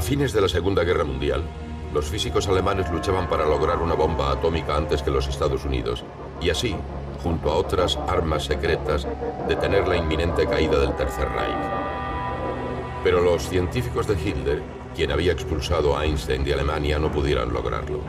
fines de la Segunda Guerra Mundial, los físicos alemanes luchaban para lograr una bomba atómica antes que los Estados Unidos y así, junto a otras armas secretas, detener la inminente caída del Tercer Reich. Pero los científicos de Hitler, quien había expulsado a Einstein de Alemania, no pudieron lograrlo.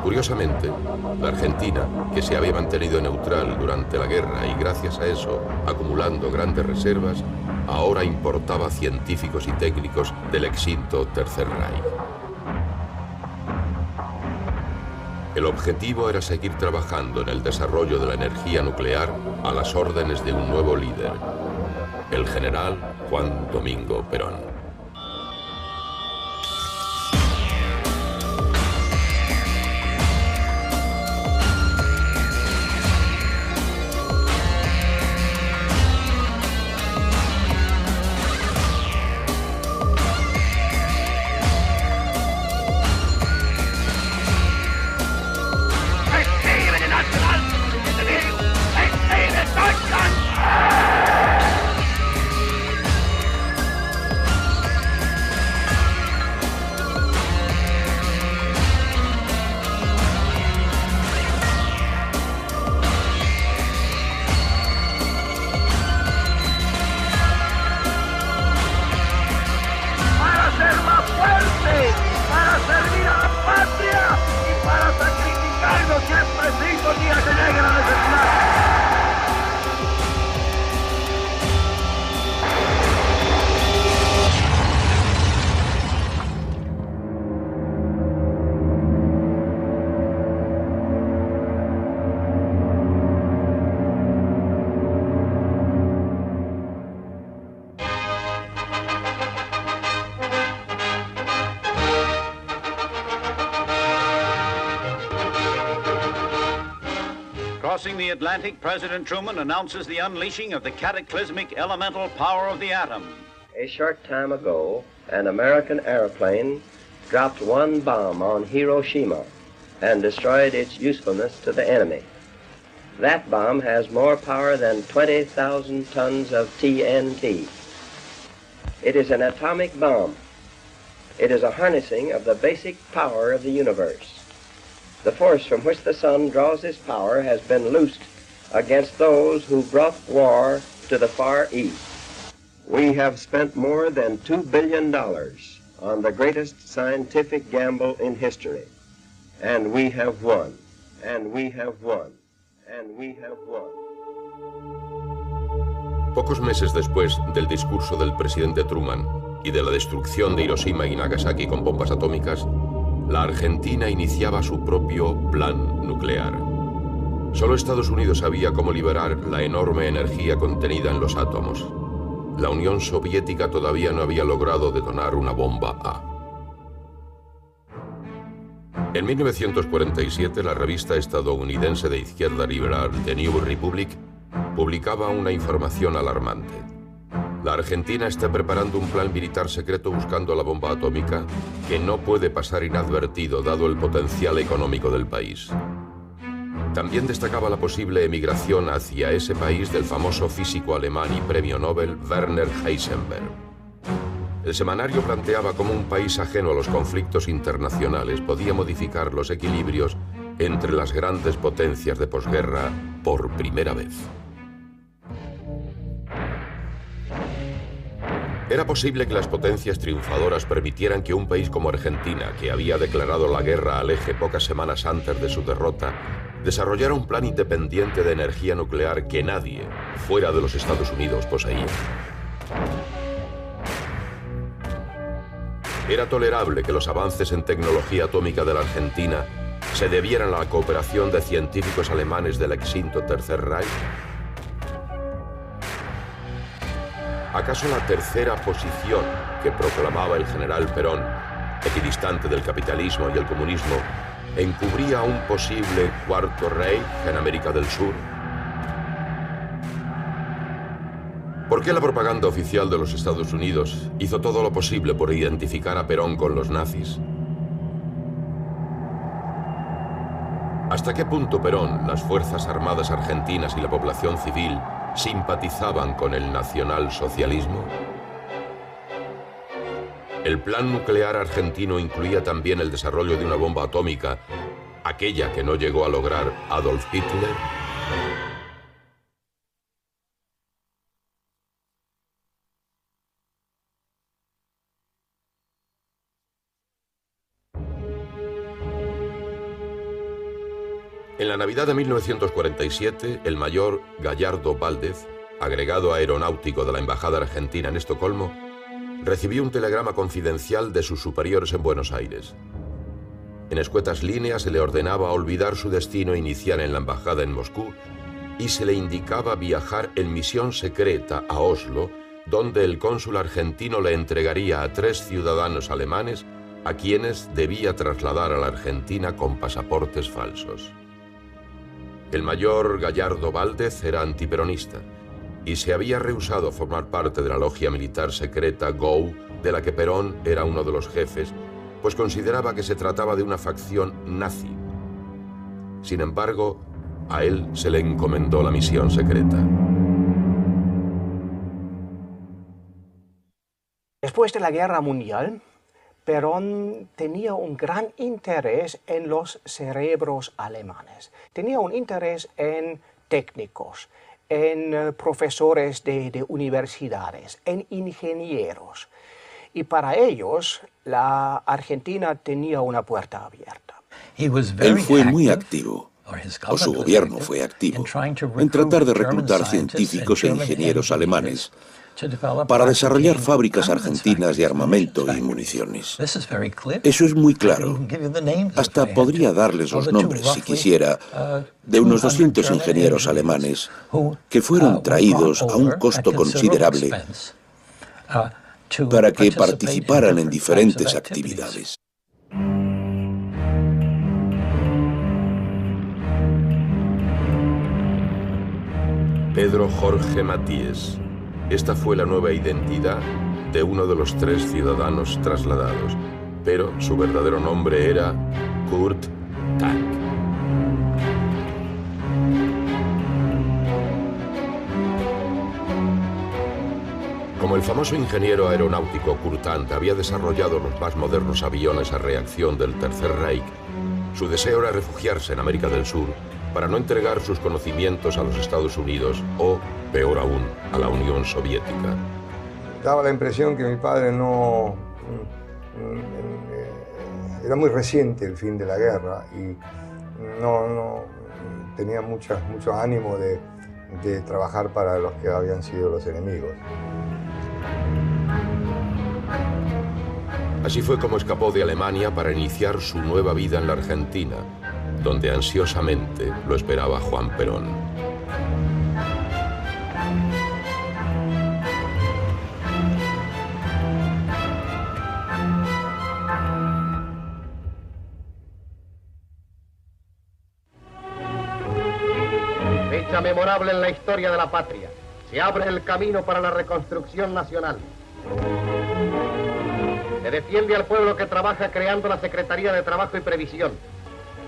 Curiosamente, la Argentina, que se había mantenido neutral durante la guerra y gracias a eso acumulando grandes reservas, ahora importaba científicos y técnicos del extinto Tercer Reich. El objetivo era seguir trabajando en el desarrollo de la energía nuclear a las órdenes de un nuevo líder, el general Juan Domingo Perón. Crossing the Atlantic, President Truman announces the unleashing of the cataclysmic elemental power of the atom. A short time ago, an American airplane dropped one bomb on Hiroshima and destroyed its usefulness to the enemy. That bomb has more power than 20,000 tons of TNT. It is an atomic bomb. It is a harnessing of the basic power of the universe. The force from which the sun draws its power has been loosed against those who brought war to the Far East. We have spent more than $2 billion on the greatest scientific gamble in history. And we have won. And we have won. And we have won. Pocos meses después del discurso del presidente Truman y de la destrucción de Hiroshima y Nagasaki con bombas atómicas, la Argentina iniciaba su propio plan nuclear. Solo Estados Unidos sabía cómo liberar la enorme energía contenida en los átomos. La Unión Soviética todavía no había logrado detonar una bomba A. En 1947, la revista estadounidense de izquierda liberal The New Republic publicaba una información alarmante. La Argentina está preparando un plan militar secreto buscando la bomba atómica que no puede pasar inadvertido dado el potencial económico del país. También destacaba la posible emigración hacia ese país del famoso físico alemán y premio Nobel Werner Heisenberg. El semanario planteaba cómo un país ajeno a los conflictos internacionales podía modificar los equilibrios entre las grandes potencias de posguerra por primera vez. Era posible que las potencias triunfadoras permitieran que un país como Argentina, que había declarado la guerra al eje pocas semanas antes de su derrota, desarrollara un plan independiente de energía nuclear que nadie, fuera de los Estados Unidos, poseía. Era tolerable que los avances en tecnología atómica de la Argentina se debieran a la cooperación de científicos alemanes del extinto Tercer Reich. ¿Acaso la tercera posición que proclamaba el general Perón, equidistante del capitalismo y el comunismo, encubría un posible cuarto Reich en América del Sur? ¿Por qué la propaganda oficial de los Estados Unidos hizo todo lo posible por identificar a Perón con los nazis? ¿Hasta qué punto Perón, las Fuerzas Armadas argentinas y la población civil simpatizaban con el nacionalsocialismo? El plan nuclear argentino incluía también el desarrollo de una bomba atómica, aquella que no llegó a lograr Adolf Hitler. En la Navidad de 1947, el mayor Gallardo Valdez, agregado aeronáutico de la Embajada Argentina en Estocolmo, recibió un telegrama confidencial de sus superiores en Buenos Aires. En escuetas líneas se le ordenaba olvidar su destino inicial en la embajada en Moscú y se le indicaba viajar en misión secreta a Oslo, donde el cónsul argentino le entregaría a 3 ciudadanos alemanes a quienes debía trasladar a la Argentina con pasaportes falsos. El mayor Gallardo Valdez era antiperonista y se había rehusado a formar parte de la logia militar secreta GO, de la que Perón era uno de los jefes, pues consideraba que se trataba de una facción nazi. Sin embargo, a él se le encomendó la misión secreta. Después de la Guerra Mundial, Perón tenía un gran interés en los cerebros alemanes. Tenía un interés en técnicos, en profesores de universidades, en ingenieros. Y para ellos, la Argentina tenía una puerta abierta. Él fue muy activo, o su gobierno fue activo, en tratar de reclutar científicos e ingenieros alemanes para desarrollar fábricas argentinas de armamento y municiones. Eso es muy claro. Hasta podría darles los nombres, si quisiera, de unos 200 ingenieros alemanes que fueron traídos a un costo considerable para que participaran en diferentes actividades. Pedro Jorge Matíes. Esta fue la nueva identidad de uno de los 3 ciudadanos trasladados, pero su verdadero nombre era Kurt Tank. Como el famoso ingeniero aeronáutico Kurt Tank había desarrollado los más modernos aviones a reacción del Tercer Reich, su deseo era refugiarse en América del Sur para no entregar sus conocimientos a los Estados Unidos o, peor aún, a la Unión Soviética. Daba la impresión que mi padre no... Era muy reciente el fin de la guerra y no tenía mucho ánimo de trabajar para los que habían sido los enemigos. Así fue como escapó de Alemania para iniciar su nueva vida en la Argentina, donde ansiosamente lo esperaba Juan Perón. Fecha memorable en la historia de la patria. Se abre el camino para la reconstrucción nacional. Se defiende al pueblo que trabaja creando la Secretaría de Trabajo y Previsión.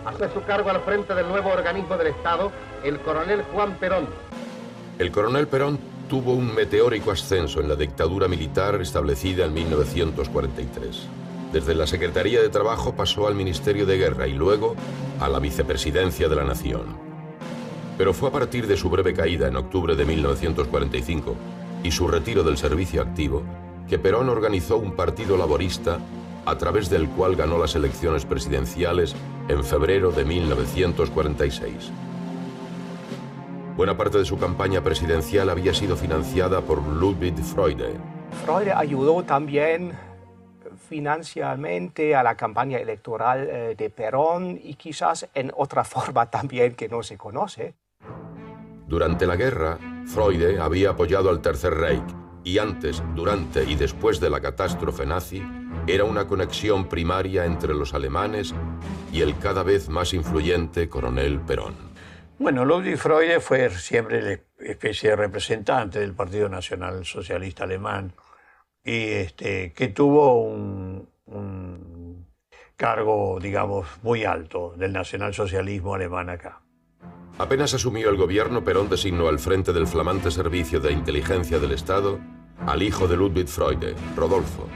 Hace su cargo al frente del nuevo organismo del Estado el coronel Juan Perón. El coronel Perón tuvo un meteórico ascenso en la dictadura militar establecida en 1943. Desde la Secretaría de Trabajo pasó al Ministerio de Guerra y luego a la Vicepresidencia de la Nación. Pero fue a partir de su breve caída en octubre de 1945 y su retiro del servicio activo que Perón organizó un partido laborista a través del cual ganó las elecciones presidenciales en febrero de 1946. Buena parte de su campaña presidencial había sido financiada por Ludwig Freude. Freude ayudó también financieramente a la campaña electoral de Perón y quizás en otra forma también que no se conoce. Durante la guerra, Freude había apoyado al Tercer Reich y antes, durante y después de la catástrofe nazi, era una conexión primaria entre los alemanes y el cada vez más influyente coronel Perón. Bueno, Ludwig Freude fue siempre la especie de representante del Partido Nacional Socialista Alemán y que tuvo un cargo, digamos, muy alto del nacionalsocialismo alemán acá. Apenas asumió el gobierno, Perón designó al frente del flamante Servicio de Inteligencia del Estado al hijo de Ludwig Freude, Rodolfo,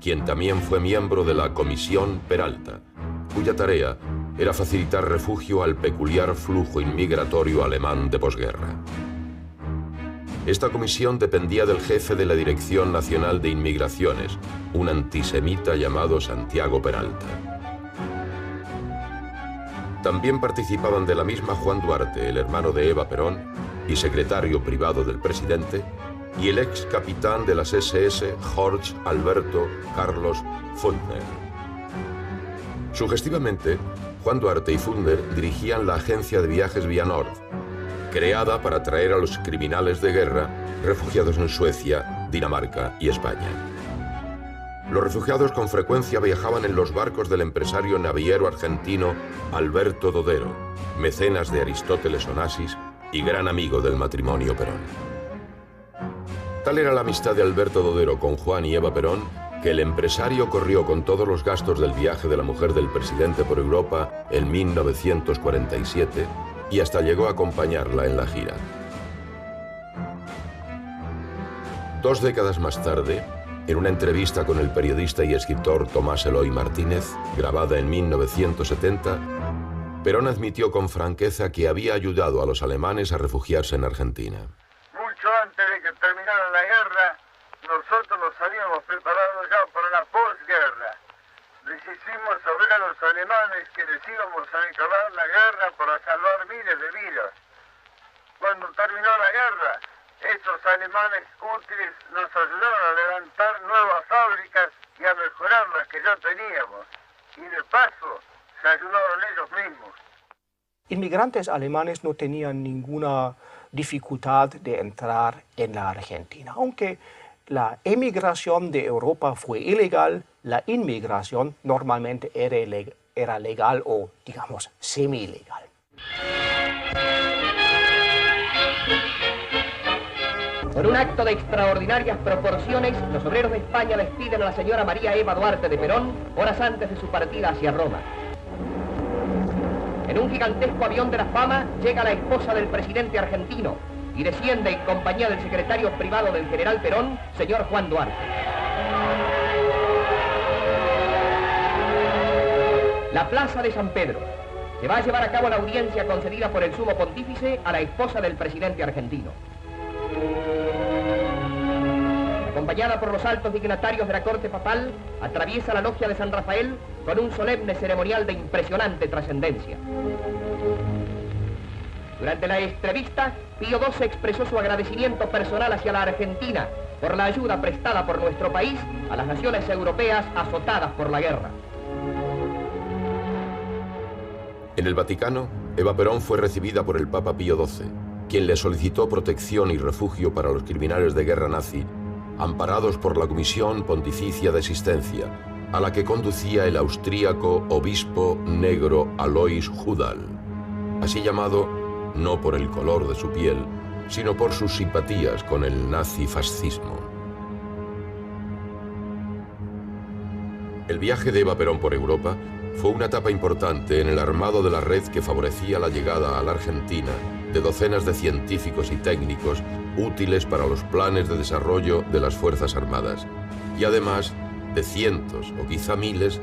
quien también fue miembro de la Comisión Peralta, cuya tarea era facilitar refugio al peculiar flujo inmigratorio alemán de posguerra. Esta comisión dependía del jefe de la Dirección Nacional de Inmigraciones, un antisemita llamado Santiago Peralta. También participaban de la misma Juan Duarte, el hermano de Eva Perón y secretario privado del presidente, y el ex capitán de las SS, Jorge Alberto Carlos Fundner. Sugestivamente, Juan Duarte y Fundner dirigían la agencia de viajes Via Nord, creada para traer a los criminales de guerra refugiados en Suecia, Dinamarca y España. Los refugiados con frecuencia viajaban en los barcos del empresario naviero argentino Alberto Dodero, mecenas de Aristóteles Onassis y gran amigo del matrimonio Perón. Tal era la amistad de Alberto Dodero con Juan y Eva Perón que el empresario corrió con todos los gastos del viaje de la mujer del presidente por Europa en 1947 y hasta llegó a acompañarla en la gira. 2 décadas más tarde, en una entrevista con el periodista y escritor Tomás Eloy Martínez, grabada en 1970, Perón admitió con franqueza que había ayudado a los alemanes a refugiarse en Argentina. Mucho antes de que terminara la guerra, nosotros nos habíamos preparado ya para la posguerra. Les hicimos saber a los alemanes que les íbamos a declarar la guerra para salvar miles de vidas. Cuando terminó la guerra, estos alemanes útiles nos ayudaron a levantar nuevas fábricas y a mejorar las que ya teníamos. Y de paso, se ayudaron ellos mismos. Inmigrantes alemanes no tenían ninguna dificultad de entrar en la Argentina. Aunque la emigración de Europa fue ilegal, la inmigración normalmente era legal o, digamos, semi-ilegal. Con un acto de extraordinarias proporciones, los obreros de España despiden a la señora María Eva Duarte de Perón horas antes de su partida hacia Roma. En un gigantesco avión de la fama llega la esposa del presidente argentino y desciende en compañía del secretario privado del general Perón, señor Juan Duarte. La Plaza de San Pedro. Se va a llevar a cabo la audiencia concedida por el sumo pontífice a la esposa del presidente argentino. Acompañada por los altos dignatarios de la corte papal, atraviesa la logia de San Rafael con un solemne ceremonial de impresionante trascendencia. Durante la entrevista, Pío XII expresó su agradecimiento personal hacia la Argentina por la ayuda prestada por nuestro país a las naciones europeas azotadas por la guerra. En el Vaticano, Eva Perón fue recibida por el Papa Pío XII, quien le solicitó protección y refugio para los criminales de guerra nazi, amparados por la Comisión Pontificia de Asistencia, a la que conducía el austríaco obispo negro Alois Hudal, así llamado no por el color de su piel, sino por sus simpatías con el nazifascismo. El viaje de Eva Perón por Europa fue una etapa importante en el armado de la red que favorecía la llegada a la Argentina de docenas de científicos y técnicos útiles para los planes de desarrollo de las Fuerzas Armadas, y además de cientos o quizá miles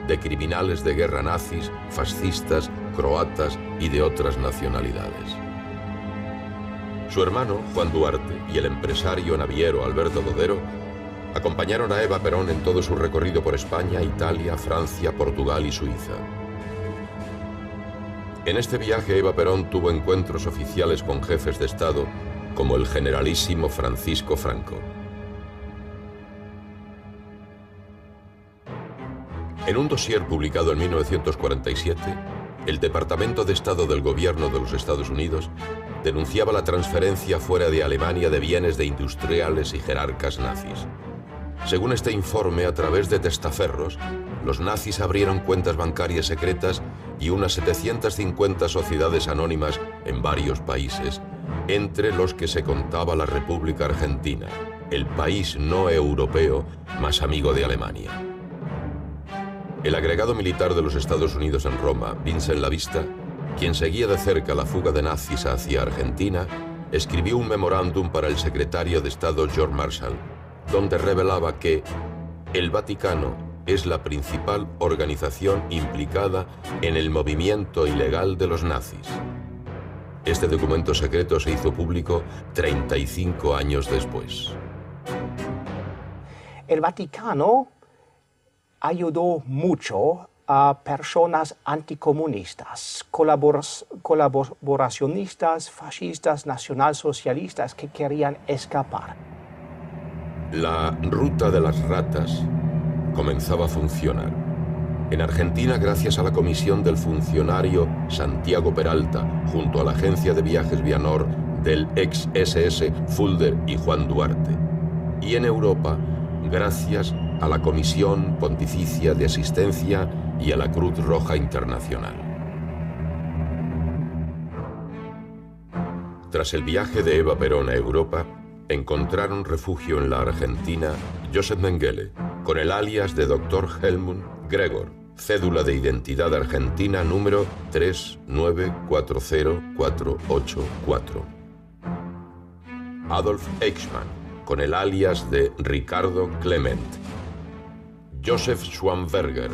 de criminales de guerra nazis, fascistas, croatas y de otras nacionalidades. Su hermano, Juan Duarte, y el empresario naviero Alberto Dodero acompañaron a Eva Perón en todo su recorrido por España, Italia, Francia, Portugal y Suiza. En este viaje, Eva Perón tuvo encuentros oficiales con jefes de Estado, como el generalísimo Francisco Franco. En un dossier publicado en 1947, el Departamento de Estado del Gobierno de los Estados Unidos denunciaba la transferencia fuera de Alemania de bienes de industriales y jerarcas nazis. Según este informe, a través de testaferros, los nazis abrieron cuentas bancarias secretas y unas 750 sociedades anónimas en varios países, entre los que se contaba la República Argentina, el país no europeo más amigo de Alemania. El agregado militar de los Estados Unidos en Roma, Vincent Lavista, quien seguía de cerca la fuga de nazis hacia Argentina, escribió un memorándum para el secretario de Estado George Marshall, donde revelaba que el Vaticano es la principal organización implicada en el movimiento ilegal de los nazis. Este documento secreto se hizo público 35 años después. El Vaticano ayudó mucho a personas anticomunistas, colaboracionistas, fascistas, nacionalsocialistas que querían escapar. La ruta de las ratas comenzaba a funcionar. En Argentina, gracias a la comisión del funcionario Santiago Peralta, junto a la agencia de viajes Vianor del ex SS Fulder y Juan Duarte. Y en Europa, gracias a la Comisión Pontificia de Asistencia y a la Cruz Roja Internacional. Tras el viaje de Eva Perón a Europa, encontraron refugio en la Argentina Joseph Mengele, con el alias de Dr. Helmut Gregor, cédula de identidad argentina número 3940484. Adolf Eichmann, con el alias de Ricardo Clement. Joseph Schwamberger,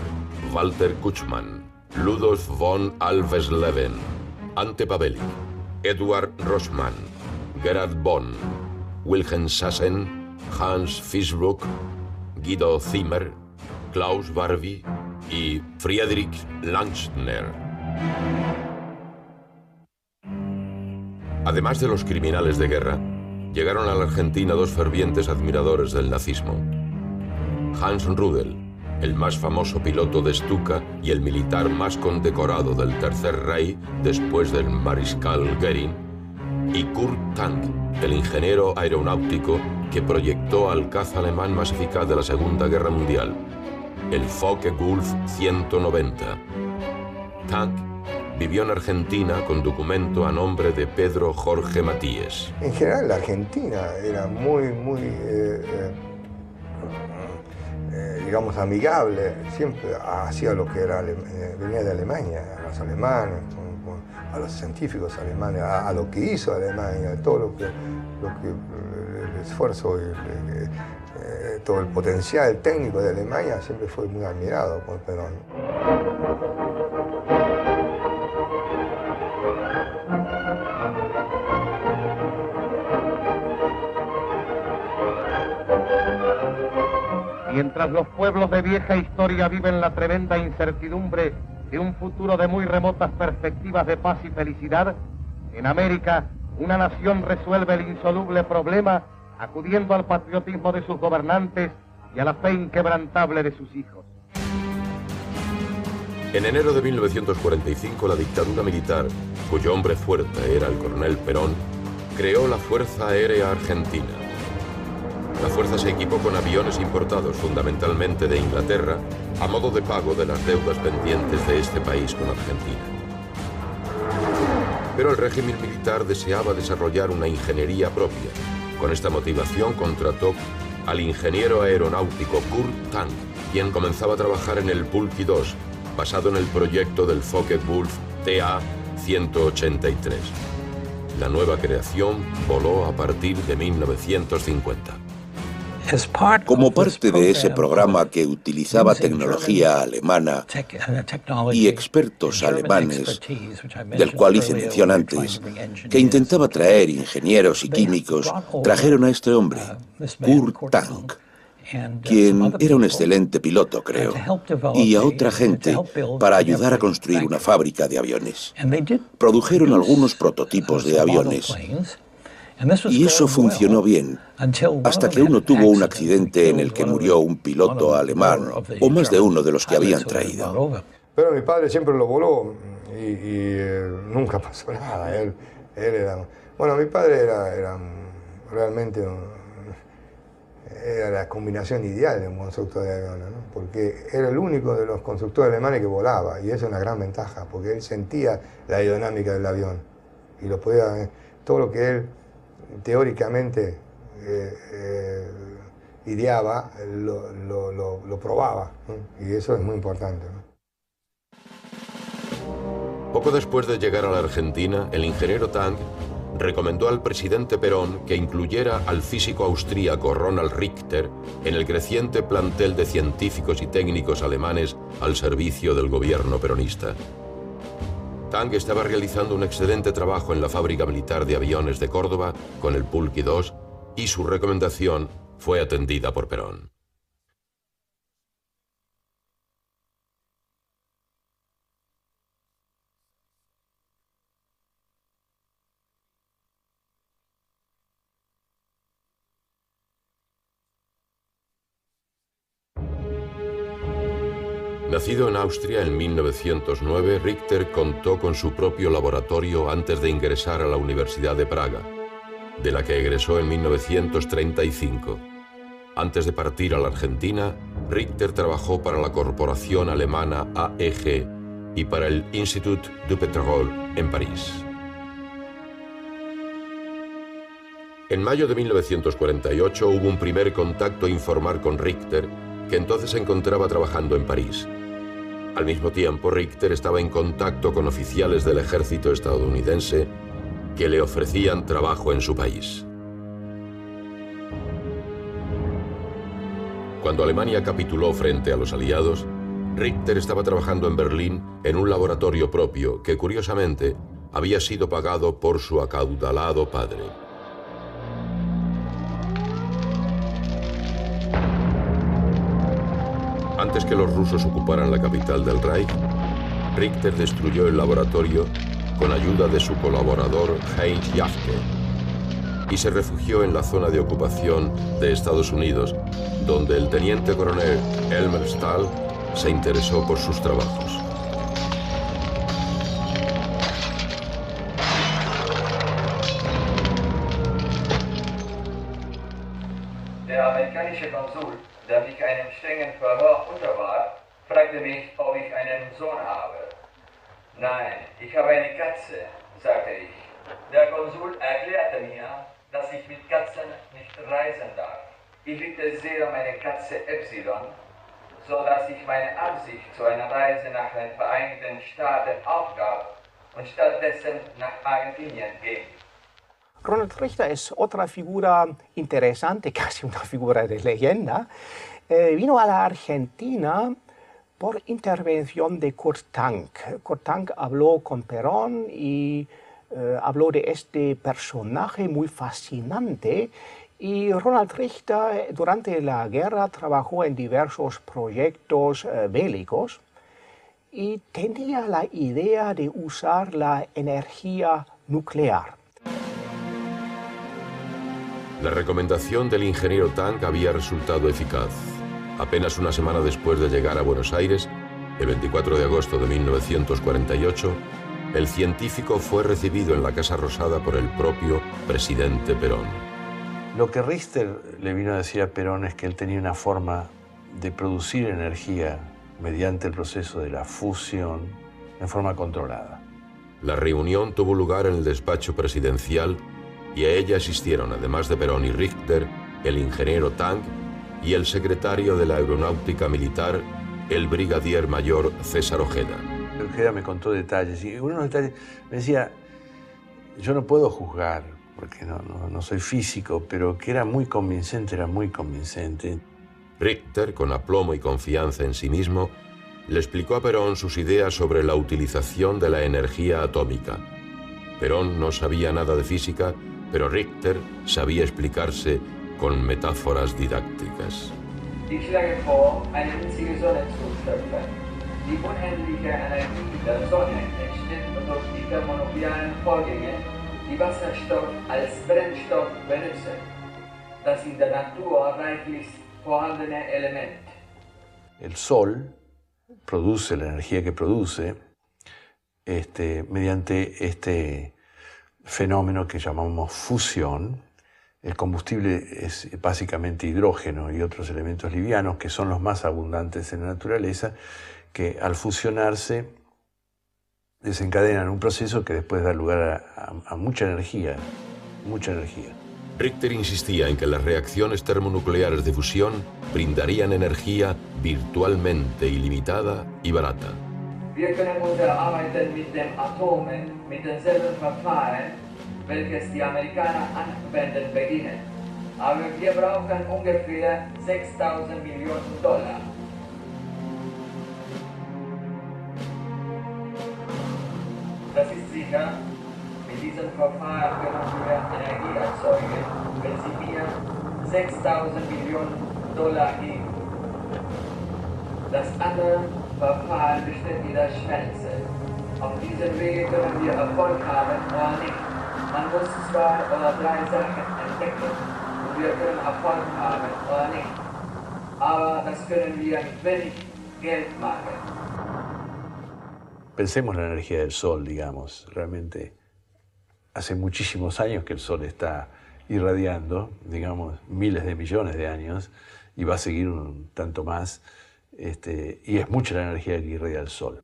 Walter Kutschmann, Ludolf von Alvesleben, Ante Pavelic, Eduard Rossmann, Gerhard Bonn, Wilhelm Sassen, Hans Fischbruck, Guido Zimmer, Klaus Barbie y Friedrich Langschner. Además de los criminales de guerra, llegaron a la Argentina dos fervientes admiradores del nazismo. Hans Rudel, el más famoso piloto de Stuka y el militar más condecorado del Tercer Reich después del mariscal Goering, y Kurt Tank, el ingeniero aeronáutico que proyectó al caza alemán más eficaz de la Segunda Guerra Mundial, el Focke-Wulf 190. Tank vivió en Argentina con documento a nombre de Pedro Jorge Matíes. En general, la Argentina era muy digamos, amigable. Siempre hacía lo que era, venía de Alemania, a los alemanes, a los científicos alemanes, a lo que hizo Alemania, todo lo que el esfuerzo y todo el potencial técnico de Alemania siempre fue muy admirado por Perón. Mientras los pueblos de vieja historia viven la tremenda incertidumbre de un futuro de muy remotas perspectivas de paz y felicidad, en América una nación resuelve el insoluble problema acudiendo al patriotismo de sus gobernantes y a la fe inquebrantable de sus hijos. En enero de 1945, la dictadura militar, cuyo hombre fuerte era el coronel Perón, creó la Fuerza Aérea Argentina. La fuerza se equipó con aviones importados fundamentalmente de Inglaterra a modo de pago de las deudas pendientes de este país con Argentina. Pero el régimen militar deseaba desarrollar una ingeniería propia. Con esta motivación contrató al ingeniero aeronáutico Kurt Tank, quien comenzaba a trabajar en el Pulky 2, basado en el proyecto del Focke-Wulf TA-183. La nueva creación voló a partir de 1950. Como parte de ese programa que utilizaba tecnología alemana y expertos alemanes, del cual hice mención antes, que intentaba traer ingenieros y químicos, trajeron a este hombre, Kurt Tank, quien era un excelente piloto, creo, y a otra gente para ayudar a construir una fábrica de aviones. Produjeron algunos prototipos de aviones. Y eso funcionó bien, hasta que uno tuvo un accidente en el que murió un piloto alemán, o más de uno de los que habían traído. Pero mi padre siempre lo voló y nunca pasó nada. Él era... Bueno, mi padre era realmente... Era la combinación ideal de un constructor de aviones, ¿no? Porque era el único de los constructores alemanes que volaba, y eso es una gran ventaja, porque él sentía la aerodinámica del avión, y lo podía... Todo lo que él teóricamente ideaba, lo probaba, ¿no? Y eso es muy importante, ¿no? Poco después de llegar a la Argentina, el ingeniero Tank recomendó al presidente Perón que incluyera al físico austríaco Ronald Richter en el creciente plantel de científicos y técnicos alemanes al servicio del gobierno peronista. Tang estaba realizando un excelente trabajo en la fábrica militar de aviones de Córdoba con el Pulqui 2 y su recomendación fue atendida por Perón. Nacido en Austria en 1909, Richter contó con su propio laboratorio antes de ingresar a la Universidad de Praga, de la que egresó en 1935. Antes de partir a la Argentina, Richter trabajó para la corporación alemana AEG y para el Institut du Pétrole en París. En mayo de 1948 hubo un primer contacto informal con Richter, que entonces se encontraba trabajando en París. Al mismo tiempo, Richter estaba en contacto con oficiales del ejército estadounidense que le ofrecían trabajo en su país. Cuando Alemania capituló frente a los aliados, Richter estaba trabajando en Berlín en un laboratorio propio que, curiosamente, había sido pagado por su acaudalado padre. Antes que los rusos ocuparan la capital del Reich, Richter destruyó el laboratorio con ayuda de su colaborador Heinz Jafke y se refugió en la zona de ocupación de Estados Unidos, donde el teniente coronel Elmer Stahl se interesó por sus trabajos. Der amerikanische Konsul, der mich einem strengen Verhör unterwarf, fragte mich, ob ich einen Sohn habe. Nein, ich habe eine Katze, sagte ich. Der Konsul erklärte mir, dass ich mit Katzen nicht reisen darf. Ich liebte sehr meine Katze Epsilon, so dass ich meine Absicht zu einer Reise nach den Vereinigten Staaten aufgab und stattdessen nach Argentinien ging. Ronald Richter es otra figura interesante, casi una figura de leyenda. Vino a la Argentina por intervención de Kurt Tank. Kurt Tank habló con Perón y habló de este personaje muy fascinante. Y Ronald Richter durante la guerra trabajó en diversos proyectos bélicos y tenía la idea de usar la energía nuclear. La recomendación del ingeniero Tang había resultado eficaz. Apenas una semana después de llegar a Buenos Aires, el 24 de agosto de 1948, el científico fue recibido en la Casa Rosada por el propio presidente Perón. Lo que Richter le vino a decir a Perón es que él tenía una forma de producir energía mediante el proceso de la fusión en forma controlada. La reunión tuvo lugar en el despacho presidencial y a ella asistieron, además de Perón y Richter, el ingeniero Tang y el secretario de la Aeronáutica Militar, el brigadier mayor César Ojeda. Ojeda me contó detalles y uno de los detalles me decía, yo no puedo juzgar porque no soy físico, pero que era muy convincente, era muy convincente. Richter, con aplomo y confianza en sí mismo, le explicó a Perón sus ideas sobre la utilización de la energía atómica. Perón no sabía nada de física, pero Richter sabía explicarse con metáforas didácticas. Ich schlage vor, eine winzige Sonne zu schöpfen. Die unendliche Energie der Sonne entsteht durch die thermonuklearen Vorgänge, die Wasserstoff als Brennstoff benutzen. Das in der Natur reichlich vorhandene Element. El Sol produce la energía que produce mediante este fenómeno que llamamos fusión. El combustible es básicamente hidrógeno y otros elementos livianos que son los más abundantes en la naturaleza, que al fusionarse desencadenan un proceso que después da lugar a mucha energía, mucha energía. Richter insistía en que las reacciones termonucleares de fusión brindarían energía virtualmente ilimitada y barata. Wir können unsere Arbeiten mit den Atomen mit denselben Verfahren welches die Amerikaner anwenden beginnen. Aber wir brauchen ungefähr 6.000 Millionen Dollar. Das ist sicher, mit diesem Verfahren können wir Energie erzeugen, wenn Sie mir 6.000 Millionen Dollar geben. Das andere Verfahren besteht in der Schmelze. Auf diesem Wege können wir Erfolg haben oder nicht. Man muss 2 oder 3 Sachen entdecken und wir können Erfolg haben oder nicht. Aber das können wir mit wenig Geld machen. Pensemos en la energía del sol, digamos. Realmente hace muchísimos años que el sol está irradiando, digamos, miles de millones de años, y va a seguir un tanto más. Y es mucha la energía que irradia el sol.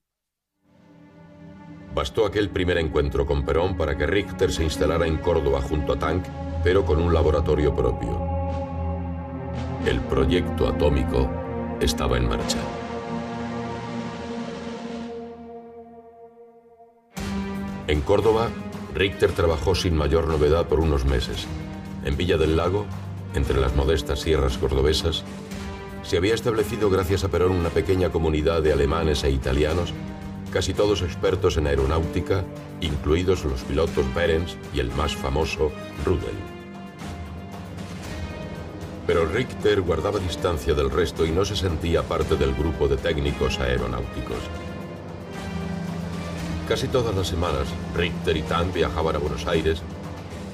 Bastó aquel primer encuentro con Perón para que Richter se instalara en Córdoba junto a Tank, pero con un laboratorio propio. El proyecto atómico estaba en marcha. En Córdoba, Richter trabajó sin mayor novedad por unos meses. En Villa del Lago, entre las modestas sierras cordobesas, se había establecido gracias a Perón una pequeña comunidad de alemanes e italianos, casi todos expertos en aeronáutica, incluidos los pilotos Behrens y el más famoso Rudel. Pero Richter guardaba distancia del resto y no se sentía parte del grupo de técnicos aeronáuticos. Casi todas las semanas, Richter y Tank viajaban a Buenos Aires,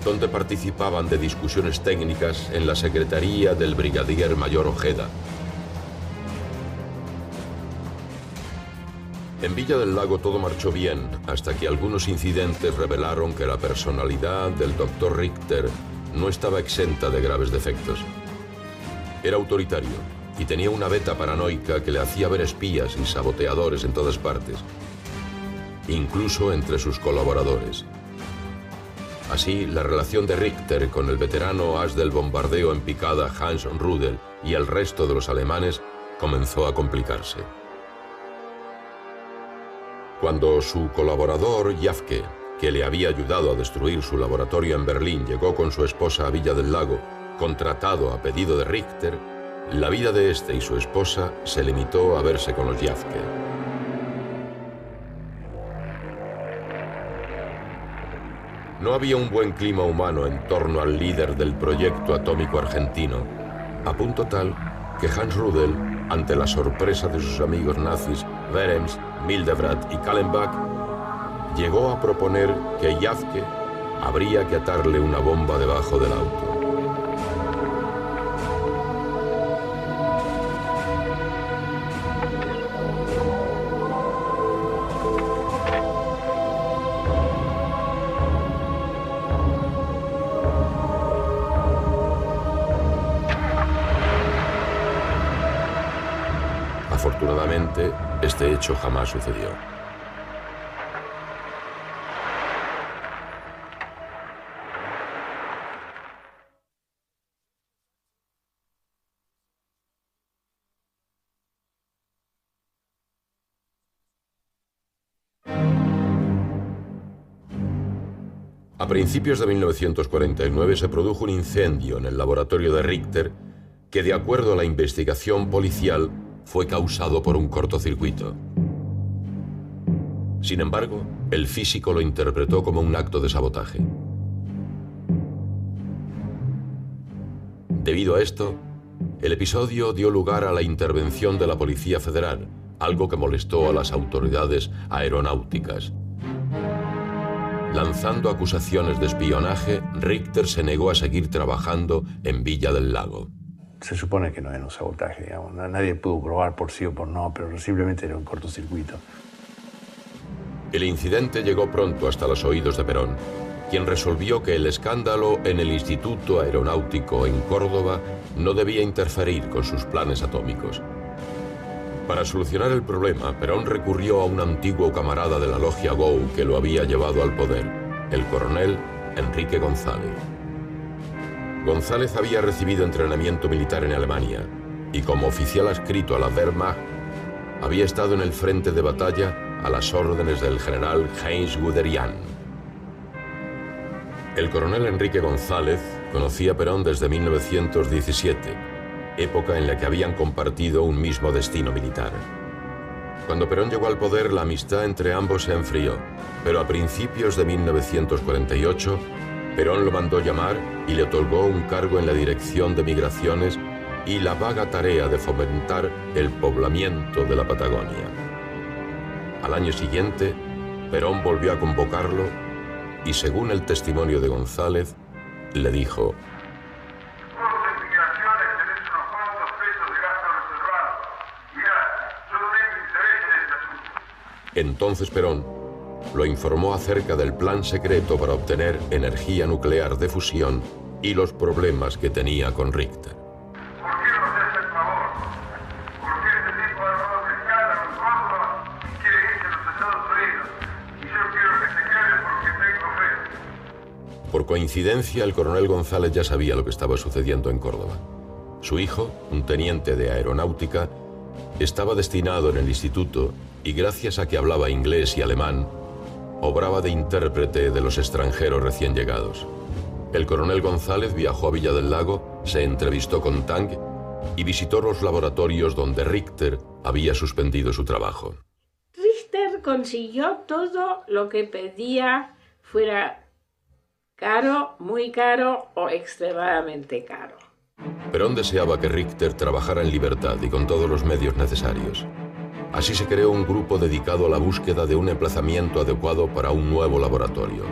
donde participaban de discusiones técnicas en la secretaría del brigadier mayor Ojeda. En Villa del Lago todo marchó bien, hasta que algunos incidentes revelaron que la personalidad del Dr. Richter no estaba exenta de graves defectos. Era autoritario y tenía una beta paranoica que le hacía ver espías y saboteadores en todas partes, incluso entre sus colaboradores. Así, la relación de Richter con el veterano as del bombardeo en picada Hans Rudel y el resto de los alemanes comenzó a complicarse. Cuando su colaborador Jafke, que le había ayudado a destruir su laboratorio en Berlín, llegó con su esposa a Villa del Lago, contratado a pedido de Richter, la vida de este y su esposa se limitó a verse con los Jafke. No había un buen clima humano en torno al líder del proyecto atómico argentino, a punto tal que Hans Rudel, ante la sorpresa de sus amigos nazis Behrens, Mildebrandt y Kallenbach, llegó a proponer que Jafke habría que atarle una bomba debajo del auto. Afortunadamente, este hecho jamás sucedió. A principios de 1949 se produjo un incendio en el laboratorio de Richter que, de acuerdo a la investigación policial, fue causado por un cortocircuito. Sin embargo, el físico lo interpretó como un acto de sabotaje. Debido a esto, el episodio dio lugar a la intervención de la Policía Federal, algo que molestó a las autoridades aeronáuticas. Lanzando acusaciones de espionaje, Richter se negó a seguir trabajando en Villa del Lago. Se supone que no era un sabotaje, digamos. Nadie pudo probar por sí o por no, pero simplemente era un cortocircuito. El incidente llegó pronto hasta los oídos de Perón, quien resolvió que el escándalo en el Instituto Aeronáutico en Córdoba no debía interferir con sus planes atómicos. Para solucionar el problema, Perón recurrió a un antiguo camarada de la logia GOU que lo había llevado al poder, el coronel Enrique González. González había recibido entrenamiento militar en Alemania y, como oficial adscrito a la Wehrmacht, había estado en el frente de batalla a las órdenes del general Heinz Guderian. El coronel Enrique González conocía a Perón desde 1917, época en la que habían compartido un mismo destino militar. Cuando Perón llegó al poder, la amistad entre ambos se enfrió, pero a principios de 1948, Perón lo mandó llamar y le otorgó un cargo en la Dirección de Migraciones y la vaga tarea de fomentar el poblamiento de la Patagonia. Al año siguiente, Perón volvió a convocarlo y, según el testimonio de González, le dijo: Entonces Perón lo informó acerca del plan secreto para obtener energía nuclear de fusión y los problemas que tenía con Richter. Por coincidencia, el coronel González ya sabía lo que estaba sucediendo en Córdoba. Su hijo, un teniente de aeronáutica, estaba destinado en el instituto y, gracias a que hablaba inglés y alemán, obraba de intérprete de los extranjeros recién llegados. El coronel González viajó a Villa del Lago, se entrevistó con Tang y visitó los laboratorios donde Richter había suspendido su trabajo. Richter consiguió todo lo que pedía, fuera caro, muy caro o extremadamente caro. Perón deseaba que Richter trabajara en libertad y con todos los medios necesarios. Así se creó un grupo dedicado a la búsqueda de un emplazamiento adecuado para un nuevo laboratorio.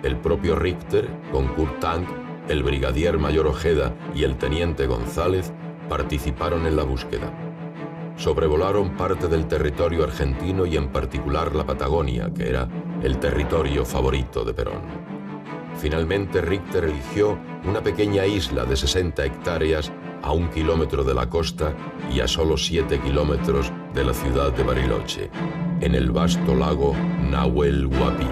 El propio Richter, con Kurt Tang, el brigadier mayor Ojeda y el teniente González participaron en la búsqueda. Sobrevolaron parte del territorio argentino y en particular la Patagonia, que era el territorio favorito de Perón. Finalmente, Richter eligió una pequeña isla de 60 hectáreas a 1 kilómetro de la costa y a solo 7 kilómetros de la ciudad de Bariloche, en el vasto lago Nahuel Huapi.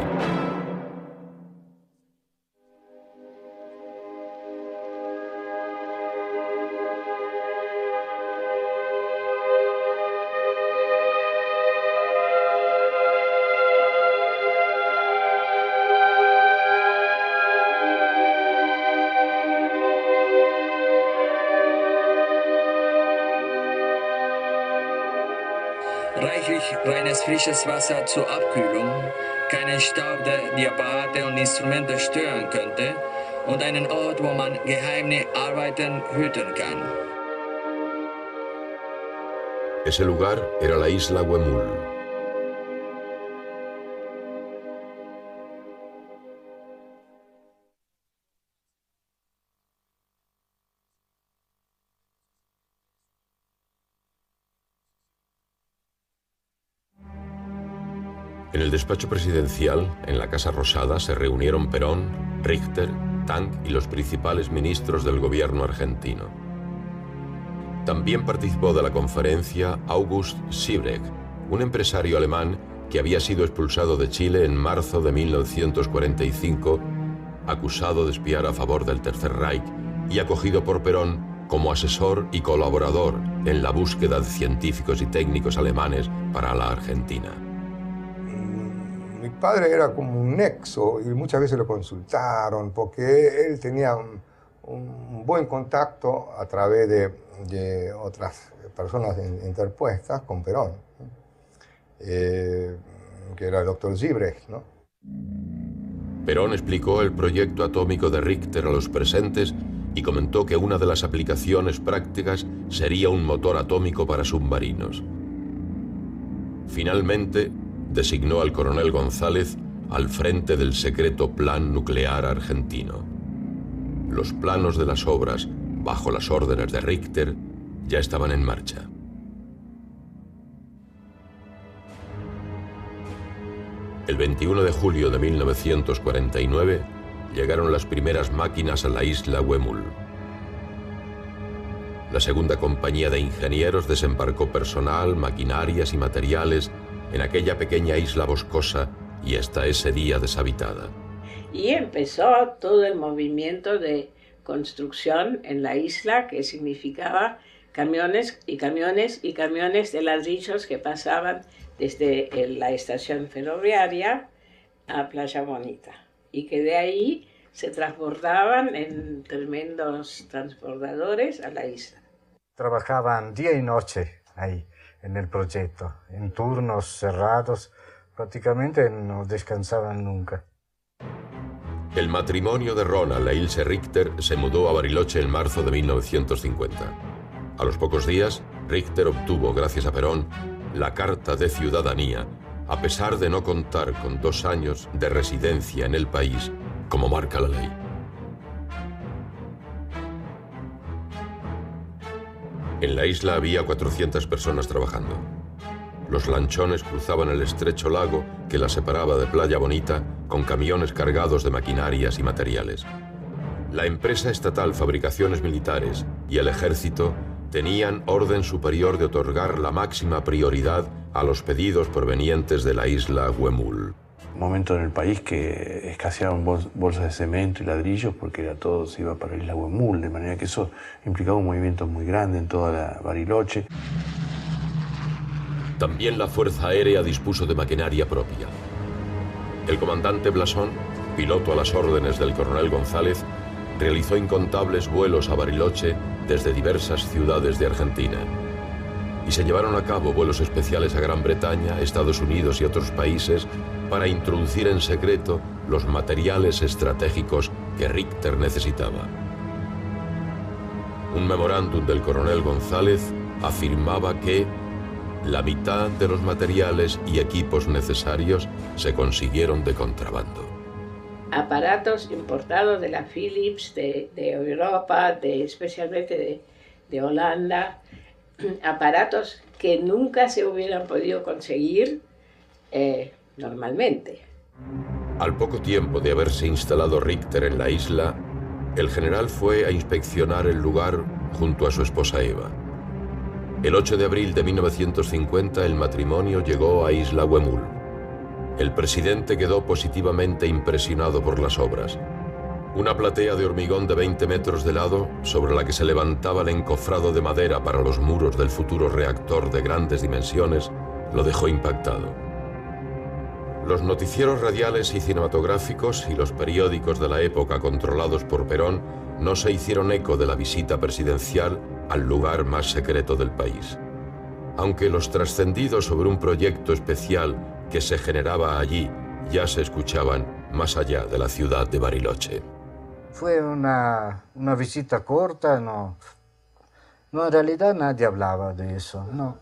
Reichlich reines frisches Wasser zur Abkühlung, keinen Staub, der die Apparate und Instrumente stören könnte, und einen Ort, wo man geheime Arbeiten hüten kann. Ese lugar era la isla Huemul. En el despacho presidencial, en la Casa Rosada, se reunieron Perón, Richter, Tang y los principales ministros del gobierno argentino. También participó de la conferencia August Siebrecht, un empresario alemán que había sido expulsado de Chile en marzo de 1945, acusado de espiar a favor del Tercer Reich y acogido por Perón como asesor y colaborador en la búsqueda de científicos y técnicos alemanes para la Argentina. Mi padre era como un nexo y muchas veces lo consultaron porque él tenía un buen contacto a través de otras personas interpuestas con Perón, que era el doctor Siebrecht, ¿no? Perón explicó el proyecto atómico de Richter a los presentes y comentó que una de las aplicaciones prácticas sería un motor atómico para submarinos. Finalmente, designó al coronel González al frente del secreto Plan Nuclear Argentino. Los planos de las obras, bajo las órdenes de Richter, ya estaban en marcha. El 21 de julio de 1949 llegaron las primeras máquinas a la isla Huemul. La segunda compañía de ingenieros desembarcó personal, maquinarias y materiales en aquella pequeña isla boscosa y hasta ese día deshabitada. Y empezó todo el movimiento de construcción en la isla, que significaba camiones y camiones y camiones de ladrillos que pasaban desde la estación ferroviaria a Playa Bonita. Y que de ahí se transbordaban en tremendos transbordadores a la isla. Trabajaban día y noche ahí en el proyecto, en turnos cerrados, prácticamente no descansaban nunca. El matrimonio de Ronald e Ilse Richter se mudó a Bariloche en marzo de 1950. A los pocos días, Richter obtuvo, gracias a Perón, la Carta de Ciudadanía, a pesar de no contar con 2 años de residencia en el país, como marca la ley. En la isla había 400 personas trabajando. Los lanchones cruzaban el estrecho lago que la separaba de Playa Bonita con camiones cargados de maquinarias y materiales. La empresa estatal Fabricaciones Militares y el ejército tenían orden superior de otorgar la máxima prioridad a los pedidos provenientes de la isla Huemul. Un momento en el país que escaseaban bolsas de cemento y ladrillos porque todo se iba para la isla Huemul, de manera que eso implicaba un movimiento muy grande en toda la Bariloche. También la Fuerza Aérea dispuso de maquinaria propia. El comandante Blasón, piloto a las órdenes del coronel González, realizó incontables vuelos a Bariloche desde diversas ciudades de Argentina. Y se llevaron a cabo vuelos especiales a Gran Bretaña, Estados Unidos y otros países para introducir en secreto los materiales estratégicos que Richter necesitaba. Un memorándum del coronel González afirmaba que la mitad de los materiales y equipos necesarios se consiguieron de contrabando. Aparatos importados de la Philips, de Europa, especialmente de Holanda, aparatos que nunca se hubieran podido conseguir normalmente. Al poco tiempo de haberse instalado Richter en la isla, el general fue a inspeccionar el lugar junto a su esposa Eva. El 8 de abril de 1950 el matrimonio llegó a Isla Huemul. El presidente quedó positivamente impresionado por las obras. Una platea de hormigón de 20 metros de lado, sobre la que se levantaba el encofrado de madera para los muros del futuro reactor de grandes dimensiones, lo dejó impactado. Los noticieros radiales y cinematográficos y los periódicos de la época controlados por Perón no se hicieron eco de la visita presidencial al lugar más secreto del país. Aunque los trascendidos sobre un proyecto especial que se generaba allí ya se escuchaban más allá de la ciudad de Bariloche. Fue una visita corta, no, en realidad nadie hablaba de eso, no.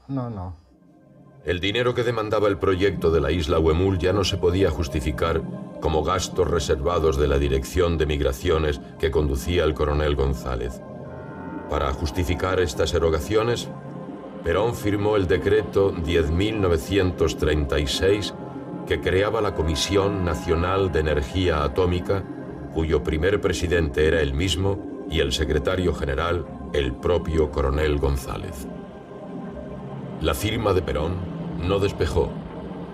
El dinero que demandaba el proyecto de la isla Huemul ya no se podía justificar como gastos reservados de la Dirección de Migraciones que conducía el coronel González. Para justificar estas erogaciones, Perón firmó el decreto 10.936 que creaba la Comisión Nacional de Energía Atómica, cuyo primer presidente era él mismo y el secretario general el propio coronel González. La firma de Perón no despejó,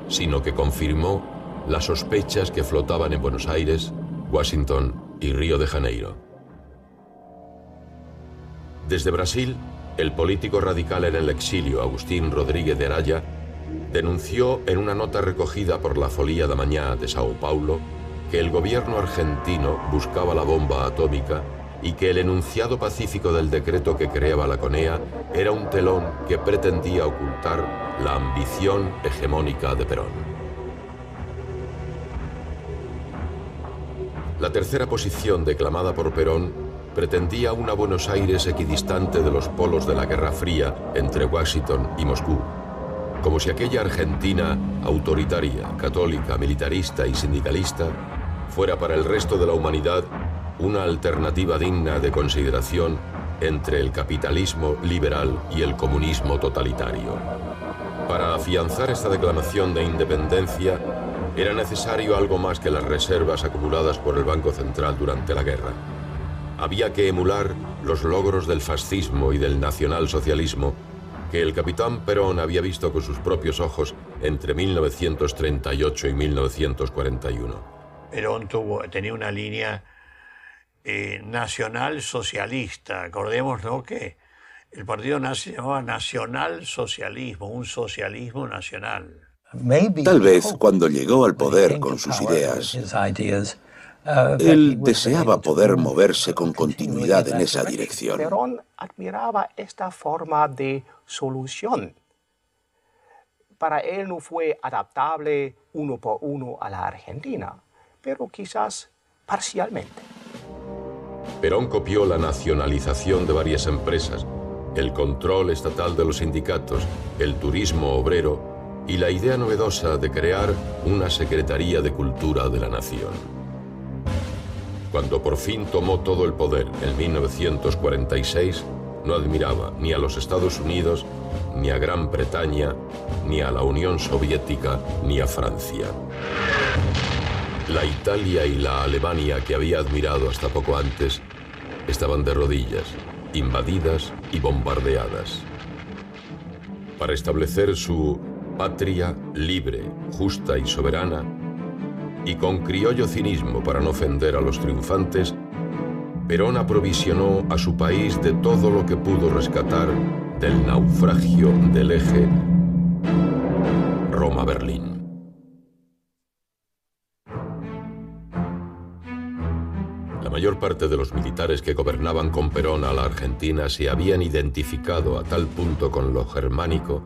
sino que confirmó las sospechas que flotaban en Buenos Aires, Washington y Río de Janeiro. Desde Brasil, el político radical en el exilio, Agustín Rodríguez de Araya, denunció en una nota recogida por la Folha da Manhã de Sao Paulo que el gobierno argentino buscaba la bomba atómica y que el enunciado pacífico del decreto que creaba la CONEA era un telón que pretendía ocultar la ambición hegemónica de Perón. La tercera posición declamada por Perón pretendía una Buenos Aires equidistante de los polos de la Guerra Fría entre Washington y Moscú, como si aquella Argentina autoritaria, católica, militarista y sindicalista fuera para el resto de la humanidad una alternativa digna de consideración entre el capitalismo liberal y el comunismo totalitario. Para afianzar esta declamación de independencia era necesario algo más que las reservas acumuladas por el Banco Central durante la guerra. Había que emular los logros del fascismo y del nacionalsocialismo que el capitán Perón había visto con sus propios ojos entre 1938 y 1941. Perón tenía una línea nacional socialista. Acordémonos, ¿no?, que el partido nazi se llamaba nacionalsocialismo, un socialismo nacional. Tal vez cuando llegó al poder con sus ideas, Él deseaba poder moverse con continuidad en esa dirección. Perón admiraba esta forma de solución. Para él no fue adaptable uno por uno a la Argentina, pero quizás parcialmente. Perón copió la nacionalización de varias empresas, el control estatal de los sindicatos, el turismo obrero y la idea novedosa de crear una Secretaría de Cultura de la Nación. Cuando por fin tomó todo el poder en 1946, no admiraba ni a los Estados Unidos, ni a Gran Bretaña, ni a la Unión Soviética, ni a Francia. La Italia y la Alemania que había admirado hasta poco antes estaban de rodillas, invadidas y bombardeadas. Para establecer su patria libre, justa y soberana, y con criollo cinismo para no ofender a los triunfantes, Perón aprovisionó a su país de todo lo que pudo rescatar del naufragio del eje Roma-Berlín. La mayor parte de los militares que gobernaban con Perón a la Argentina se habían identificado a tal punto con lo germánico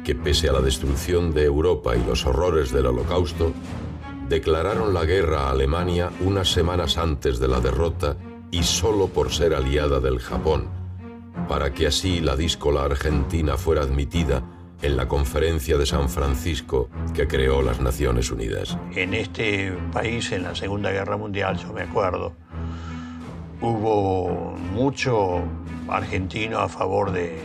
que, pese a la destrucción de Europa y los horrores del Holocausto, declararon la guerra a Alemania unas semanas antes de la derrota y solo por ser aliada del Japón, para que así la díscola argentina fuera admitida en la Conferencia de San Francisco que creó las Naciones Unidas. En este país, en la Segunda Guerra Mundial, yo me acuerdo, hubo mucho argentino a favor del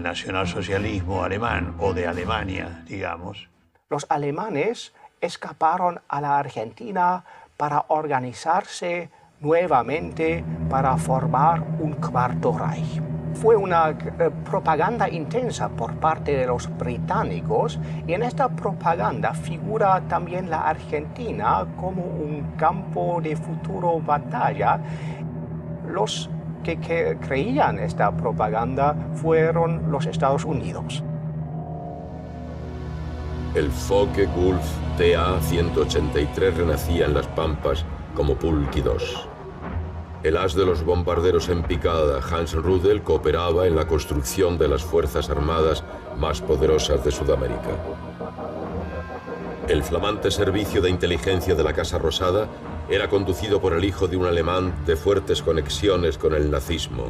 nacionalsocialismo alemán, o de Alemania, digamos. Los alemanes escaparon a la Argentina para organizarse nuevamente para formar un cuarto Reich. Fue una propaganda intensa por parte de los británicos, y en esta propaganda figura también la Argentina como un campo de futuro batalla. Los que creían esta propaganda fueron los Estados Unidos. El Focke-Wulf TA-183 renacía en las Pampas como Pulqui 2. El as de los bombarderos en picada, Hans Rudel, cooperaba en la construcción de las fuerzas armadas más poderosas de Sudamérica. El flamante servicio de inteligencia de la Casa Rosada era conducido por el hijo de un alemán de fuertes conexiones con el nazismo.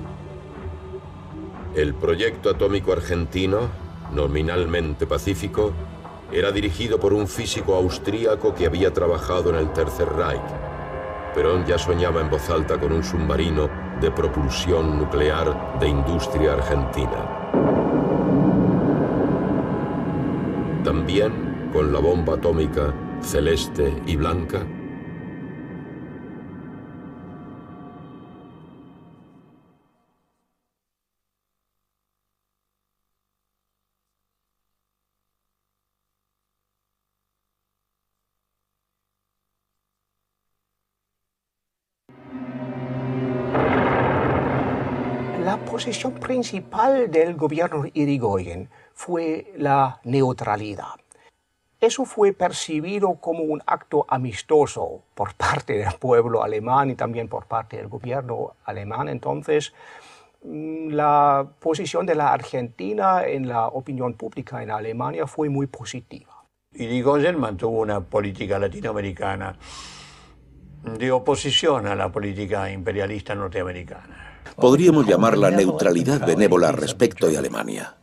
El proyecto atómico argentino, nominalmente pacífico, era dirigido por un físico austríaco que había trabajado en el Tercer Reich. Perón ya soñaba en voz alta con un submarino de propulsión nuclear de industria argentina. También con la bomba atómica celeste y blanca. La posición principal del gobierno Irigoyen fue la neutralidad. Eso fue percibido como un acto amistoso por parte del pueblo alemán y también por parte del gobierno alemán. Entonces, la posición de la Argentina en la opinión pública en Alemania fue muy positiva. Irigoyen mantuvo una política latinoamericana de oposición a la política imperialista norteamericana. Podríamos llamarla neutralidad benévola respecto de Alemania.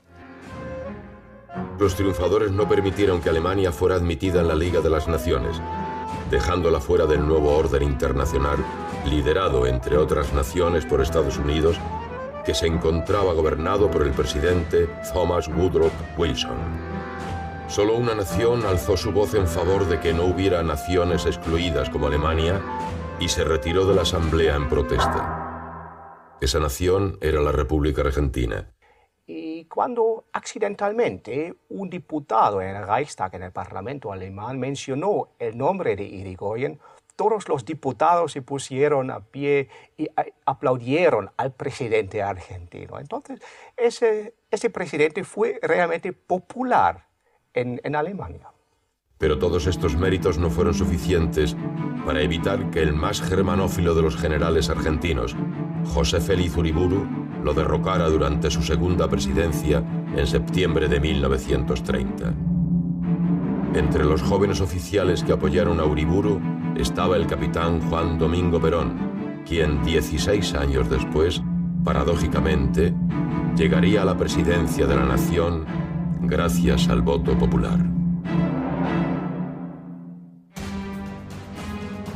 Los triunfadores no permitieron que Alemania fuera admitida en la Liga de las Naciones, dejándola fuera del nuevo orden internacional, liderado, entre otras naciones, por Estados Unidos, que se encontraba gobernado por el presidente Thomas Woodrow Wilson. Solo una nación alzó su voz en favor de que no hubiera naciones excluidas como Alemania y se retiró de la Asamblea en protesta. Esa nación era la República Argentina. Y cuando accidentalmente un diputado en el Reichstag, en el Parlamento alemán, mencionó el nombre de Irigoyen, todos los diputados se pusieron a pie y aplaudieron al presidente argentino. Entonces, ese presidente fue realmente popular en Alemania. Pero todos estos méritos no fueron suficientes para evitar que el más germanófilo de los generales argentinos, José Félix Uriburu, lo derrocara durante su segunda presidencia en septiembre de 1930. Entre los jóvenes oficiales que apoyaron a Uriburu estaba el capitán Juan Domingo Perón, quien 16 años después, paradójicamente, llegaría a la presidencia de la nación gracias al voto popular.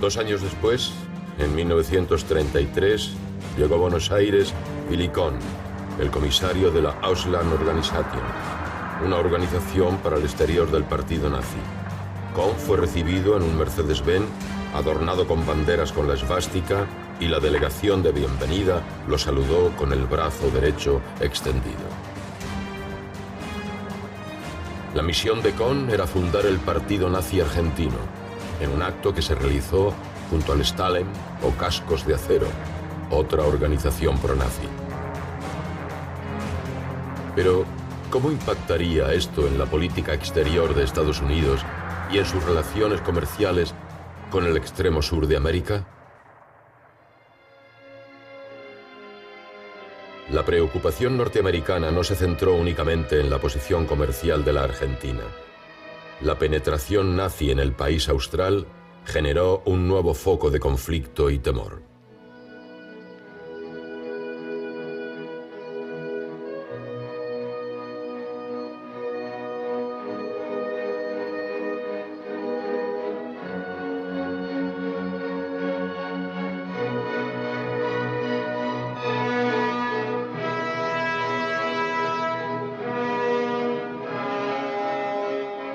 2 años después, en 1933, llegó a Buenos Aires Willy Kohn, el comisario de la Auslandorganisation, una organización para el exterior del partido nazi. Kohn fue recibido en un Mercedes-Benz adornado con banderas con la esvástica y la delegación de bienvenida lo saludó con el brazo derecho extendido. La misión de Kohn era fundar el Partido Nazi Argentino, en un acto que se realizó junto al Stalem o Cascos de Acero, otra organización pro-nazi. Pero, ¿cómo impactaría esto en la política exterior de Estados Unidos y en sus relaciones comerciales con el extremo sur de América? La preocupación norteamericana no se centró únicamente en la posición comercial de la Argentina. La penetración nazi en el país austral generó un nuevo foco de conflicto y temor.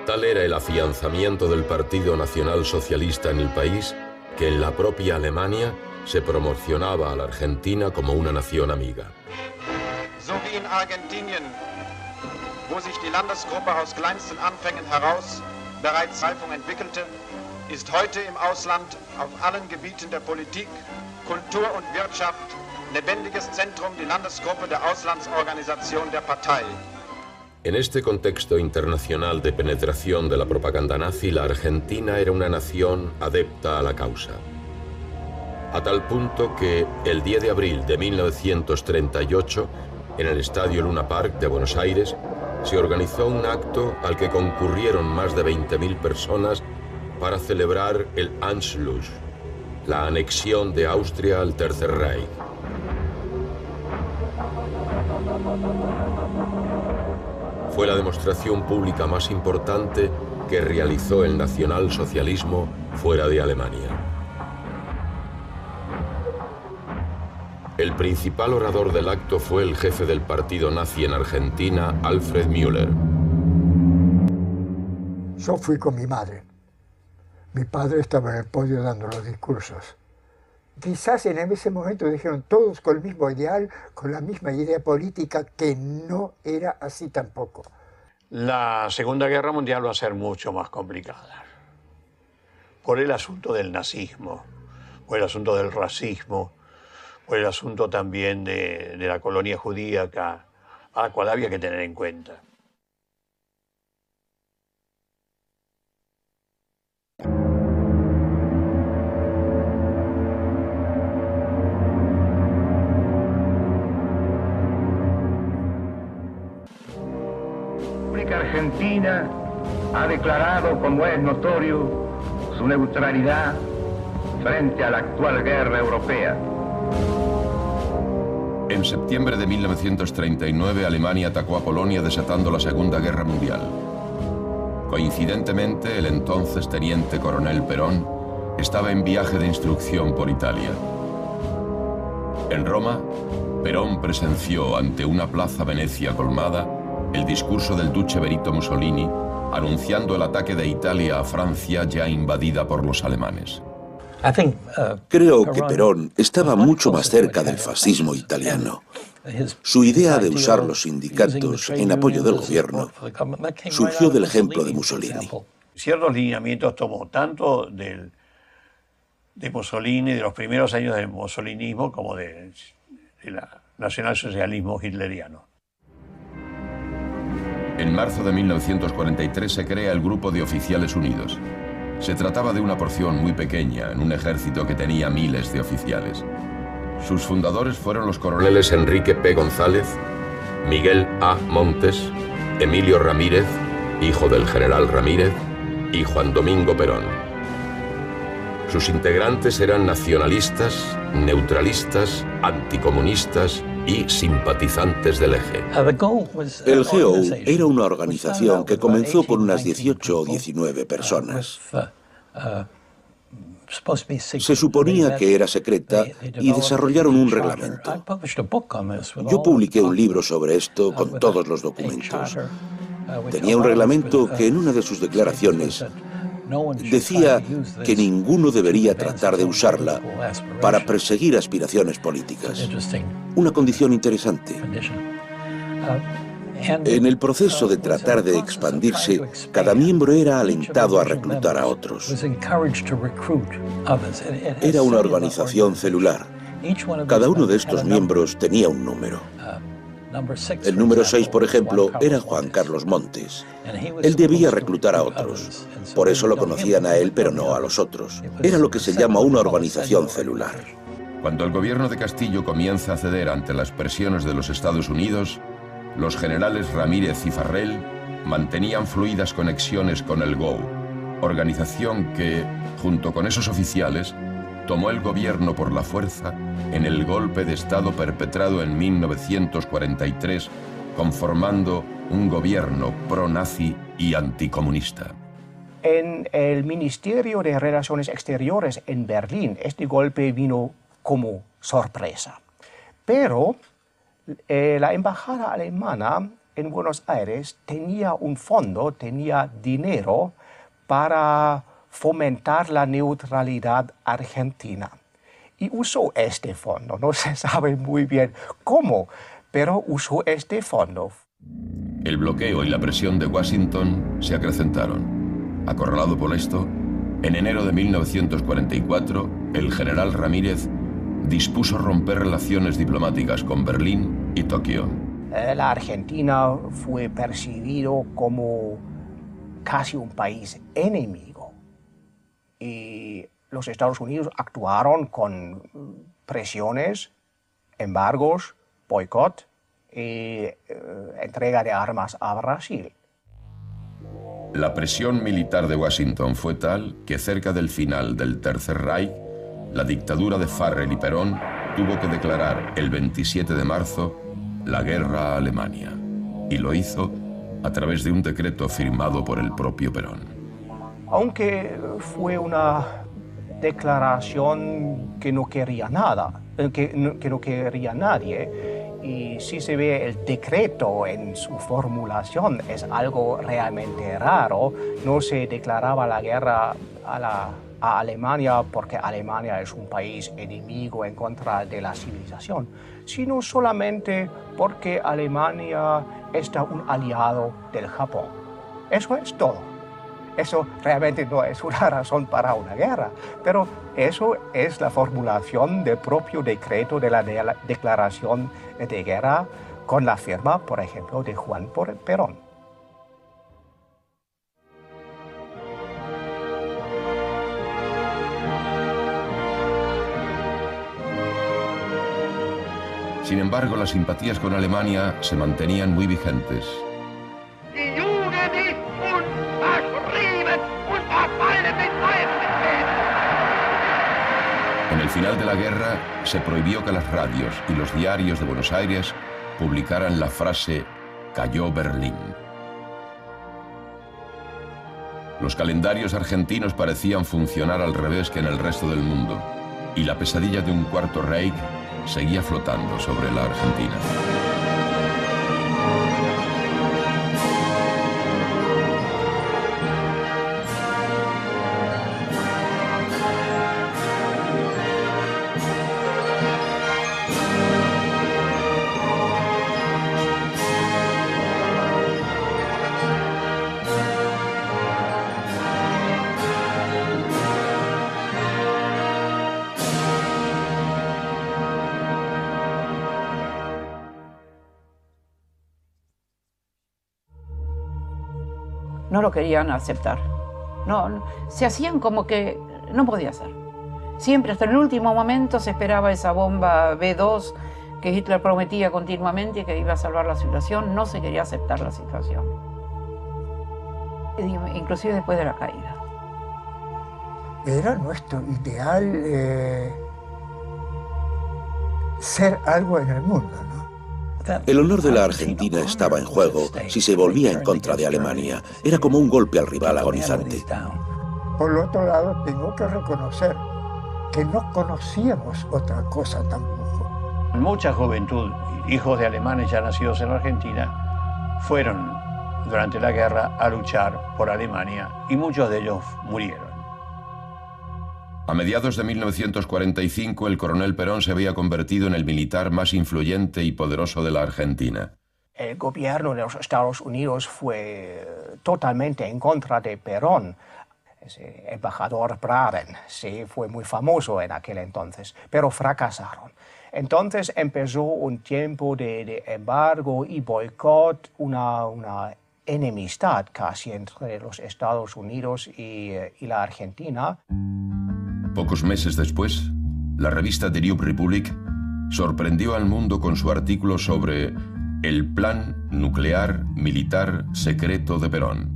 Tal era el afianzamiento del Partido Nacional Socialista en el país que en la propia Alemania se promocionaba a la Argentina como una nación amiga. So wie in Argentinien, wo sich die Landesgruppe aus kleinsten Anfängen heraus bereits Reifung entwickelte, ist heute im Ausland auf allen Gebieten der Politik, Kultur und Wirtschaft lebendiges Zentrum die Landesgruppe der Auslandsorganisation der Partei. En este contexto internacional de penetración de la propaganda nazi, la Argentina era una nación adepta a la causa. A tal punto que el 10 de abril de 1938, en el Estadio Luna Park de Buenos Aires, se organizó un acto al que concurrieron más de 20.000 personas para celebrar el Anschluss, la anexión de Austria al Tercer Reich. Fue la demostración pública más importante que realizó el nacionalsocialismo fuera de Alemania. El principal orador del acto fue el jefe del partido nazi en Argentina, Alfred Müller. Yo fui con mi madre. Mi padre estaba en el podio dando los discursos. Quizás en ese momento dijeron todos con el mismo ideal, con la misma idea política, que no era así tampoco. La Segunda Guerra Mundial va a ser mucho más complicada. Por el asunto del nazismo, por el asunto del racismo, por el asunto también de la colonia judía acá, a la cual había que tener en cuenta. La Argentina ha declarado, como es notorio, su neutralidad frente a la actual guerra europea. En septiembre de 1939, Alemania atacó a Polonia desatando la Segunda Guerra Mundial. Coincidentemente, el entonces teniente coronel Perón estaba en viaje de instrucción por Italia. En Roma, Perón presenció ante una plaza Venecia colmada el discurso del duce Benito Mussolini anunciando el ataque de Italia a Francia ya invadida por los alemanes. Creo que Perón estaba mucho más cerca del fascismo italiano. Su idea de usar los sindicatos en apoyo del gobierno surgió del ejemplo de Mussolini. Ciertos lineamientos tomó tanto de Mussolini, de los primeros años del mussolinismo, como del nacionalsocialismo hitleriano. En marzo de 1943 se crea el Grupo de Oficiales Unidos. Se trataba de una porción muy pequeña en un ejército que tenía miles de oficiales. Sus fundadores fueron los coroneles Enrique P. González, Miguel A. Montes, Emilio Ramírez, hijo del general Ramírez, y Juan Domingo Perón. Sus integrantes eran nacionalistas, neutralistas, anticomunistas y simpatizantes del eje. El GO era una organización que comenzó con unas 18 o 19 personas. Se suponía que era secreta y desarrollaron un reglamento. Yo publiqué un libro sobre esto con todos los documentos. Tenía un reglamento que en una de sus declaraciones decía que ninguno debería tratar de usarla para perseguir aspiraciones políticas. Una condición interesante. En el proceso de tratar de expandirse, cada miembro era alentado a reclutar a otros. Era una organización celular. Cada uno de estos miembros tenía un número. El número 6, por ejemplo, era Juan Carlos Montes. Él debía reclutar a otros. Por eso lo conocían a él, pero no a los otros. Era lo que se llama una organización celular. Cuando el gobierno de Castillo comienza a ceder ante las presiones de los Estados Unidos, los generales Ramírez y Farrell mantenían fluidas conexiones con el GO, organización que, junto con esos oficiales, tomó el gobierno por la fuerza en el golpe de Estado perpetrado en 1943, conformando un gobierno pro-nazi y anticomunista. En el Ministerio de Relaciones Exteriores en Berlín, este golpe vino como sorpresa. Pero la embajada alemana en Buenos Aires tenía un fondo, tenía dinero para fomentar la neutralidad argentina. Y usó este fondo. No se sabe muy bien cómo, pero usó este fondo. El bloqueo y la presión de Washington se acrecentaron. Acorralado por esto, en enero de 1944, el general Ramírez dispuso romper relaciones diplomáticas con Berlín y Tokio. La Argentina fue percibido como casi un país enemigo. Y los Estados Unidos actuaron con presiones, embargos, boicot y entrega de armas a Brasil. La presión militar de Washington fue tal que cerca del final del Tercer Reich, la dictadura de Farrell y Perón tuvo que declarar el 27 de marzo la guerra a Alemania. Y lo hizo a través de un decreto firmado por el propio Perón. Aunque fue una declaración que no quería nada, que no quería nadie, y si se ve el decreto en su formulación, es algo realmente raro. No se declaraba la guerra a Alemania porque Alemania es un país enemigo en contra de la civilización, sino solamente porque Alemania es un aliado del Japón. Eso es todo. Eso realmente no es una razón para una guerra, pero eso es la formulación del propio decreto de la declaración de guerra con la firma, por ejemplo, de Juan Perón. Sin embargo, las simpatías con Alemania se mantenían muy vigentes. En el final de la guerra, se prohibió que las radios y los diarios de Buenos Aires publicaran la frase «Cayó Berlín». Los calendarios argentinos parecían funcionar al revés que en el resto del mundo, y la pesadilla de un cuarto Reich seguía flotando sobre la Argentina. no lo querían aceptar. No, se hacían como que no podía ser. Siempre, hasta el último momento, se esperaba esa bomba B2 que Hitler prometía continuamente que iba a salvar la situación. No se quería aceptar la situación, inclusive después de la caída. Era nuestro ideal ser algo en el mundo, ¿no? El honor de la Argentina estaba en juego si se volvía en contra de Alemania. Era como un golpe al rival agonizante. Por el otro lado, tengo que reconocer que no conocíamos otra cosa tampoco. Mucha juventud, hijos de alemanes ya nacidos en la Argentina, fueron durante la guerra a luchar por Alemania y muchos de ellos murieron. A mediados de 1945, el coronel Perón se había convertido en el militar más influyente y poderoso de la Argentina. El gobierno de los Estados Unidos fue totalmente en contra de Perón. Ese embajador Braden, sí, fue muy famoso en aquel entonces, pero fracasaron. Entonces empezó un tiempo de embargo y boicot, una enemistad casi entre los Estados Unidos y la Argentina. Pocos meses después, la revista The New Republic sorprendió al mundo con su artículo sobre el plan nuclear militar secreto de Perón.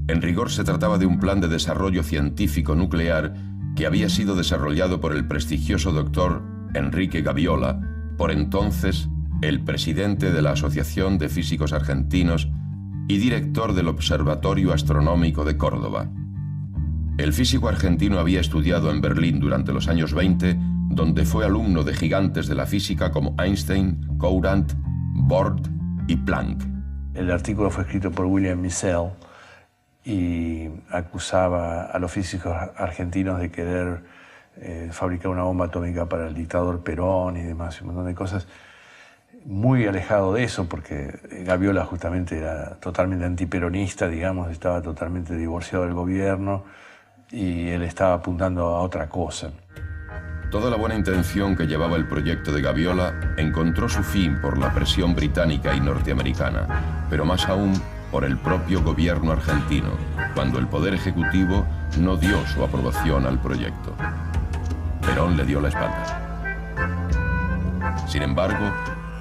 En rigor se trataba de un plan de desarrollo científico nuclear que había sido desarrollado por el prestigioso doctor Enrique Gaviola, por entonces el presidente de la Asociación de Físicos Argentinos y director del Observatorio Astronómico de Córdoba. El físico argentino había estudiado en Berlín durante los años 20, donde fue alumno de gigantes de la física como Einstein, Courant, Bohr y Planck. El artículo fue escrito por William Missel y acusaba a los físicos argentinos de querer fabricar una bomba atómica para el dictador Perón y demás, un montón de cosas. Muy alejado de eso, porque Gaviola justamente era totalmente antiperonista, digamos, estaba totalmente divorciado del gobierno y él estaba apuntando a otra cosa. Toda la buena intención que llevaba el proyecto de Gaviola encontró su fin por la presión británica y norteamericana, pero más aún por el propio gobierno argentino, cuando el Poder Ejecutivo no dio su aprobación al proyecto. Perón le dio la espalda. Sin embargo,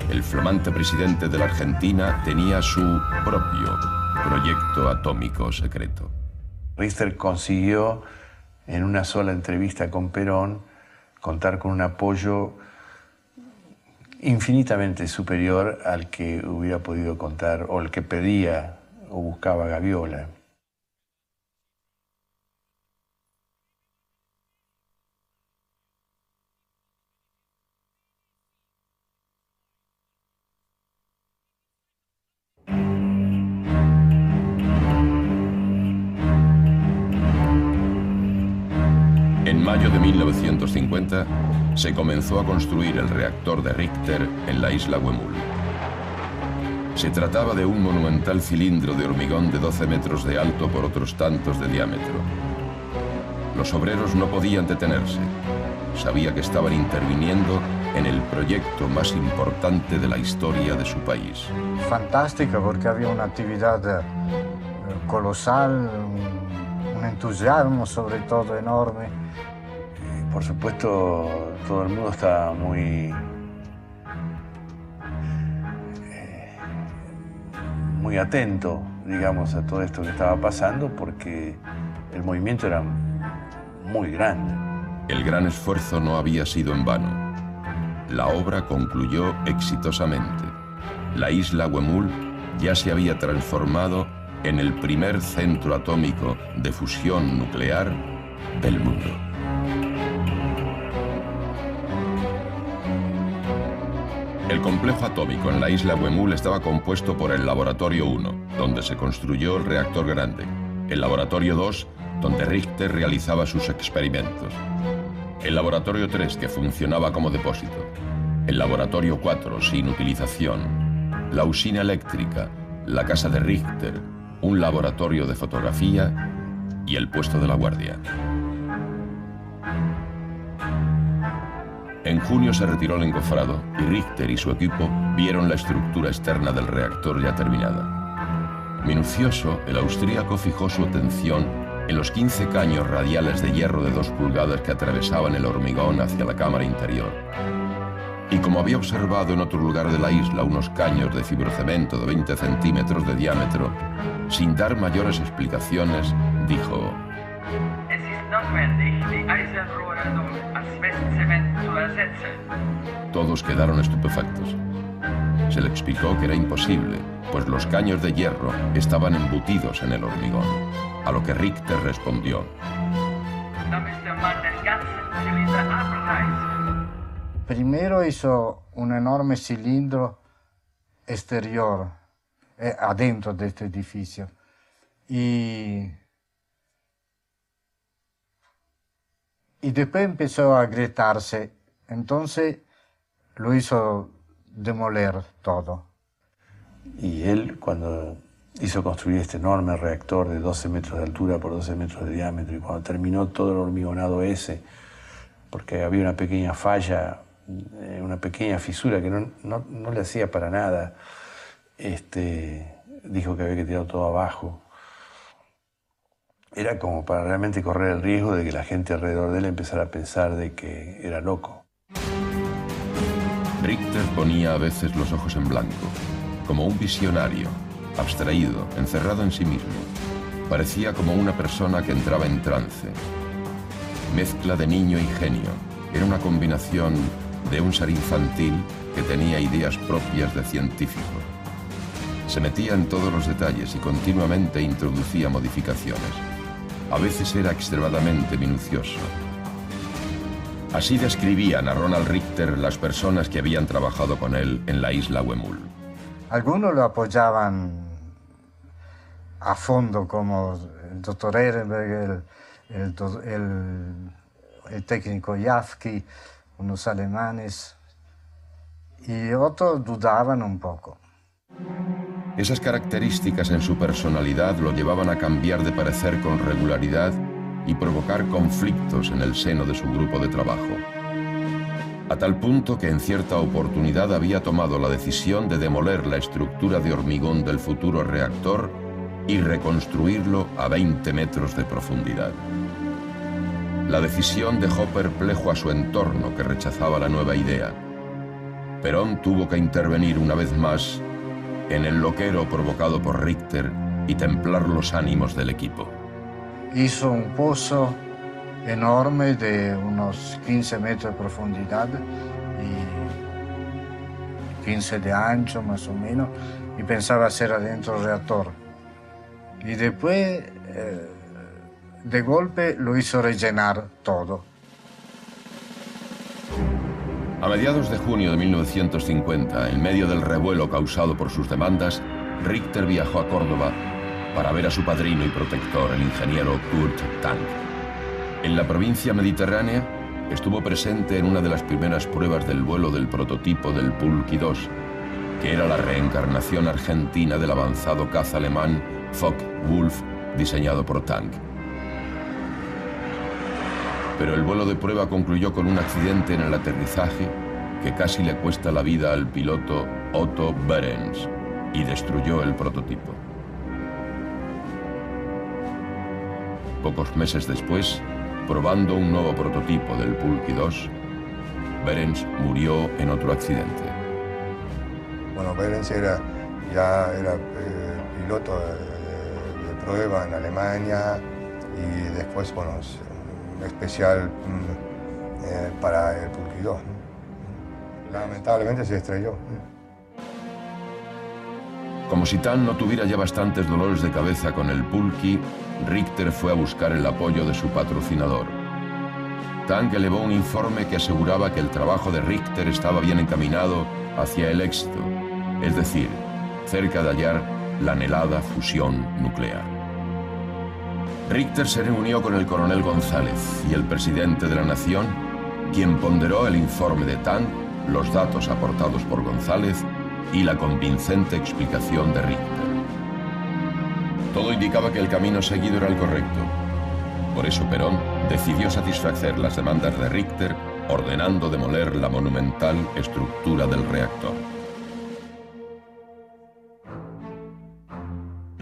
el flamante presidente de la Argentina tenía su propio proyecto atómico secreto. Richter consiguió, en una sola entrevista con Perón, contar con un apoyo infinitamente superior al que hubiera podido contar, o el que pedía o buscaba Gaviola. En mayo de 1950 se comenzó a construir el reactor de Richter en la isla Huemul. Se trataba de un monumental cilindro de hormigón de 12 metros de alto por otros tantos de diámetro. Los obreros no podían detenerse. Sabía que estaban interviniendo en el proyecto más importante de la historia de su país. Fantástica, porque había una actividad colosal, un entusiasmo sobre todo enorme. Por supuesto, todo el mundo estaba muy atento, digamos, a todo esto que estaba pasando, porque el movimiento era muy grande. El gran esfuerzo no había sido en vano. La obra concluyó exitosamente. La isla Huemul ya se había transformado en el primer centro atómico de fusión nuclear del mundo. El complejo atómico en la isla Huemul estaba compuesto por el Laboratorio 1, donde se construyó el reactor grande, el Laboratorio 2, donde Richter realizaba sus experimentos, el Laboratorio 3, que funcionaba como depósito, el Laboratorio 4, sin utilización, la usina eléctrica, la casa de Richter, un laboratorio de fotografía y el puesto de la guardia. En junio se retiró el encofrado y Richter y su equipo vieron la estructura externa del reactor ya terminada. Minucioso, el austríaco fijó su atención en los 15 caños radiales de hierro de 2 pulgadas que atravesaban el hormigón hacia la cámara interior. Y como había observado en otro lugar de la isla unos caños de fibrocemento de 20 centímetros de diámetro, sin dar mayores explicaciones, dijo: Es ist notwendig, die Eisenrohre durch Asbestzement zu ersetzen. Todos quedaron estupefactos. Se le explicó que era imposible, pues los caños de hierro estaban embutidos en el hormigón, a lo que Richter respondió: Da müsste man den ganzen Zylinder abreißen. Primero hizo un enorme cilindro exterior, adentro de este edificio. Y después empezó a agrietarse. Entonces lo hizo demoler todo. Y él, cuando hizo construir este enorme reactor de 12 metros de altura por 12 metros de diámetro, y cuando terminó todo el hormigonado ese, porque había una pequeña falla, una pequeña fisura que no le hacía para nada, dijo que había que tirar todo abajo. Era como para realmente correr el riesgo de que la gente alrededor de él empezara a pensar de que era loco. Richter ponía a veces los ojos en blanco, como un visionario, abstraído, encerrado en sí mismo. Parecía como una persona que entraba en trance. Mezcla de niño y genio. Era una combinación de un ser infantil que tenía ideas propias de científico. Se metía en todos los detalles y continuamente introducía modificaciones. A veces era extremadamente minucioso. Así describían a Ronald Richter las personas que habían trabajado con él en la isla Huemul. Algunos lo apoyaban a fondo, como el doctor Ehrenberg, el técnico Jafki, unos alemanes, y otros dudaban un poco. Esas características en su personalidad lo llevaban a cambiar de parecer con regularidad y provocar conflictos en el seno de su grupo de trabajo. A tal punto que en cierta oportunidad había tomado la decisión de demoler la estructura de hormigón del futuro reactor y reconstruirlo a 20 metros de profundidad. La decisión dejó perplejo a su entorno, que rechazaba la nueva idea. Perón tuvo que intervenir una vez más en el loquero provocado por Richter y templar los ánimos del equipo. Hizo un pozo enorme de unos 15 metros de profundidad y 15 de ancho más o menos, y pensaba hacer adentro el reactor. Y después, de golpe, lo hizo rellenar todo. A mediados de junio de 1950, en medio del revuelo causado por sus demandas, Richter viajó a Córdoba para ver a su padrino y protector, el ingeniero Kurt Tank. En la provincia mediterránea, estuvo presente en una de las primeras pruebas del vuelo del prototipo del Pulky II, que era la reencarnación argentina del avanzado caza alemán Focke-Wulf, diseñado por Tank. Pero el vuelo de prueba concluyó con un accidente en el aterrizaje que casi le cuesta la vida al piloto Otto Behrens y destruyó el prototipo. Pocos meses después, probando un nuevo prototipo del Pulky II, Behrens murió en otro accidente. Bueno, Behrens era piloto de prueba en Alemania y después, bueno, especial para el Pulky II. Lamentablemente se estrelló. Como si Tank no tuviera ya bastantes dolores de cabeza con el Pulky, Richter fue a buscar el apoyo de su patrocinador. Tank elevó un informe que aseguraba que el trabajo de Richter estaba bien encaminado hacia el éxito, es decir, cerca de hallar la anhelada fusión nuclear. Richter se reunió con el coronel González y el presidente de la Nación, quien ponderó el informe de Tank, los datos aportados por González y la convincente explicación de Richter. Todo indicaba que el camino seguido era el correcto. Por eso Perón decidió satisfacer las demandas de Richter, ordenando demoler la monumental estructura del reactor.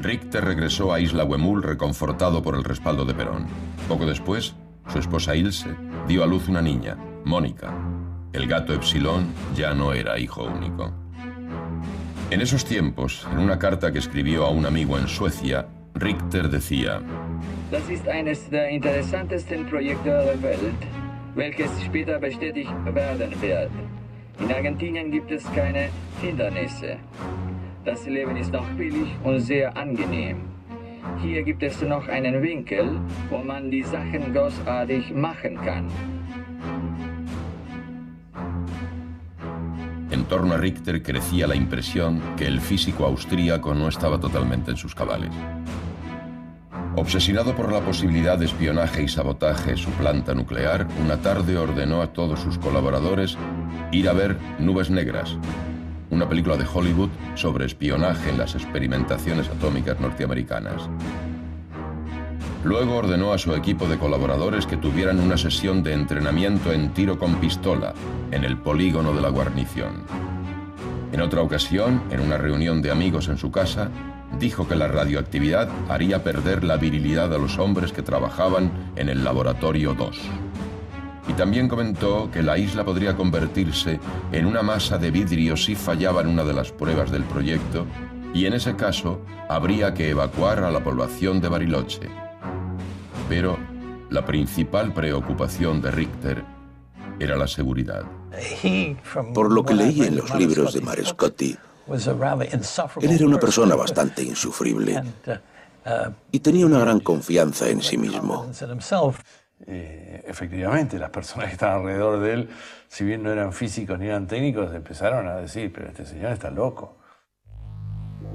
Richter regresó a Isla Güemul reconfortado por el respaldo de Perón. Poco después, su esposa Ilse dio a luz una niña, Mónica. El gato Epsilon ya no era hijo único. En esos tiempos, en una carta que escribió a un amigo en Suecia, Richter decía: Das ist eines der interessantesten Projekte der Welt, welches später bestätigt werden wird. In Argentinien gibt es keine Hindernisse. Das Leben ist noch billig und sehr angenehm. Hier gibt es noch einen Winkel, wo man die Sachen großartig machen kann. En torno a Richter crecía la impresión que el físico austríaco no estaba totalmente en sus cabales. Obsesionado por la posibilidad de espionaje y sabotaje en su planta nuclear, una tarde ordenó a todos sus colaboradores ir a ver Nubes Negras, una película de Hollywood sobre espionaje en las experimentaciones atómicas norteamericanas. Luego ordenó a su equipo de colaboradores que tuvieran una sesión de entrenamiento en tiro con pistola en el polígono de la guarnición. En otra ocasión, en una reunión de amigos en su casa, dijo que la radioactividad haría perder la virilidad a los hombres que trabajaban en el Laboratorio 2. Y también comentó que la isla podría convertirse en una masa de vidrio si fallaba en una de las pruebas del proyecto, y en ese caso habría que evacuar a la población de Bariloche. Pero la principal preocupación de Richter era la seguridad. Por lo que leí en los libros de Marescotti, él era una persona bastante insufrible y tenía una gran confianza en sí mismo. Efectivamente, las personas que estaban alrededor de él, si bien no eran físicos ni eran técnicos, empezaron a decir: pero este señor está loco.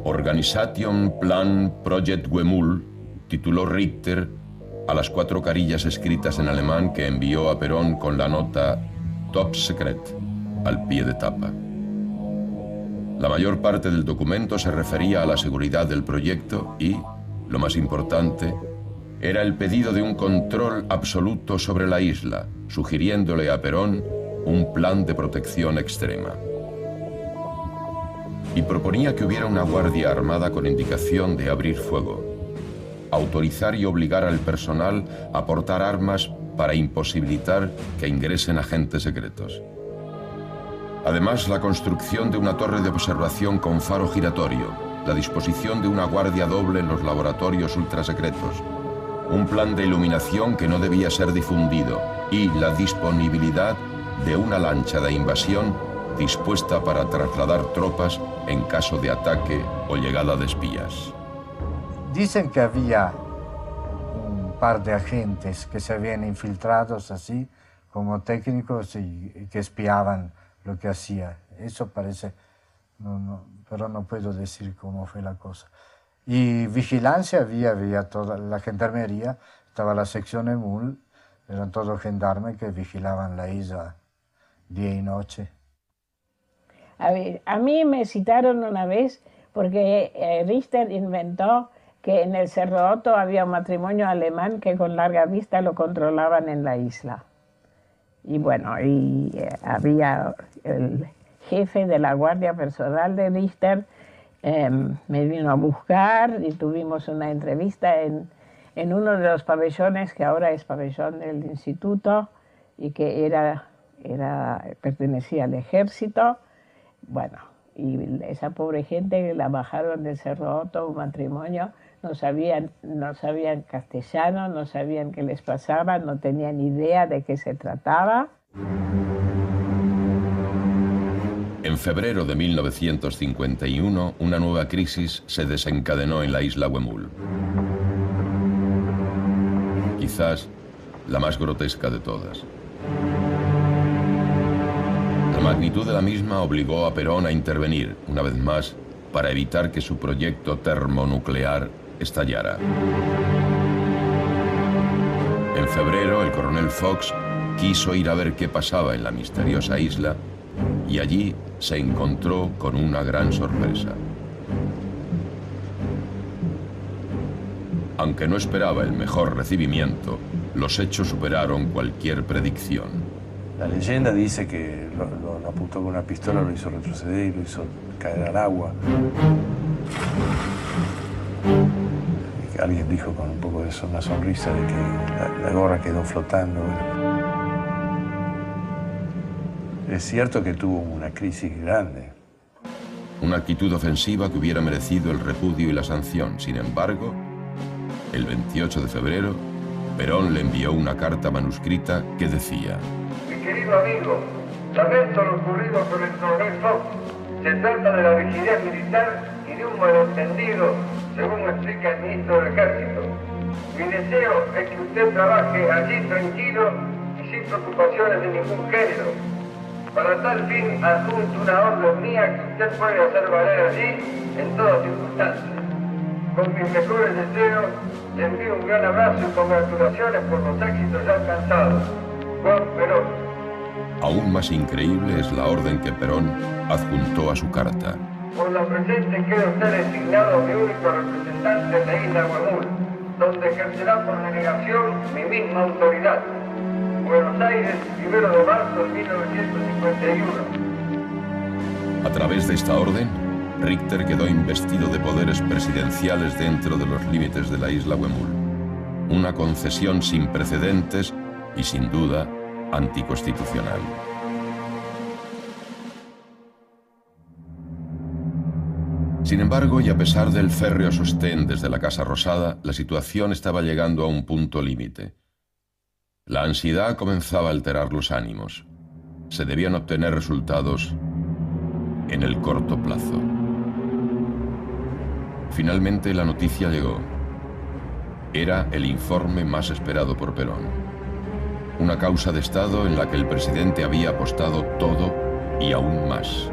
Organisation Plan Project Güemul tituló Richter a las 4 carillas escritas en alemán que envió a Perón con la nota Top Secret al pie de tapa. La mayor parte del documento se refería a la seguridad del proyecto y, lo más importante, era el pedido de un control absoluto sobre la isla, sugiriéndole a Perón un plan de protección extrema. Y proponía que hubiera una guardia armada con indicación de abrir fuego, autorizar y obligar al personal a portar armas para imposibilitar que ingresen agentes secretos. Además, la construcción de una torre de observación con faro giratorio, la disposición de una guardia doble en los laboratorios ultrasecretos, un plan de iluminación que no debía ser difundido y la disponibilidad de una lancha de invasión dispuesta para trasladar tropas en caso de ataque o llegada de espías. Dicen que había un par de agentes que se habían infiltrado así como técnicos y que espiaban lo que hacía. Eso parece, pero no puedo decir cómo fue la cosa. Y vigilancia había toda la gendarmería, estaba la sección EMUL, eran todos gendarmes que vigilaban la isla día y noche. A ver, a mí me citaron una vez porque Richter inventó que en el Cerro Otto había un matrimonio alemán que con larga vista lo controlaban en la isla. Y bueno, había el jefe de la guardia personal de Richter, me vino a buscar y tuvimos una entrevista en uno de los pabellones que ahora es pabellón del instituto y que pertenecía al ejército. Bueno, y esa pobre gente la bajaron del Cerro Otto, un matrimonio, no sabían castellano, no sabían qué les pasaba, no tenían idea de qué se trataba. En febrero de 1951, una nueva crisis se desencadenó en la isla Güemul. Quizás la más grotesca de todas. La magnitud de la misma obligó a Perón a intervenir, una vez más, para evitar que su proyecto termonuclear estallara. En febrero, el coronel Fox quiso ir a ver qué pasaba en la misteriosa isla y allí se encontró con una gran sorpresa. Aunque no esperaba el mejor recibimiento, los hechos superaron cualquier predicción. La leyenda dice que lo apuntó con una pistola, lo hizo retroceder y lo hizo caer al agua. alguien dijo con un poco de una sonrisa de que la gorra quedó flotando. Es cierto que tuvo una crisis grande. Una actitud ofensiva que hubiera merecido el repudio y la sanción. Sin embargo, el 28 de febrero, Perón le envió una carta manuscrita que decía: Mi querido amigo, lamento lo ocurrido con el coronel Fox. Se trata de la vigilía militar y de un malentendido, según me explica el ministro del Ejército. Mi deseo es que usted trabaje allí tranquilo y sin preocupaciones de ningún género. Para tal fin, adjunto una orden mía que usted puede hacer valer allí en todas circunstancias. Con mis mejores deseos, le envío un gran abrazo y congratulaciones por los éxitos ya alcanzados. Juan Perón. Aún más increíble es la orden que Perón adjuntó a su carta. Por la presente queda usted designado mi único representante en la isla Huemul, donde ejercerá por delegación mi misma autoridad. Buenos Aires, 1 de marzo de 1951. A través de esta orden, Richter quedó investido de poderes presidenciales dentro de los límites de la isla Huemul. Una concesión sin precedentes y, sin duda, anticonstitucional. Sin embargo, y a pesar del férreo sostén desde la Casa Rosada, la situación estaba llegando a un punto límite. La ansiedad comenzaba a alterar los ánimos. Se debían obtener resultados en el corto plazo. Finalmente la noticia llegó. Era el informe más esperado por Perón. Una causa de Estado en la que el presidente había apostado todo y aún más.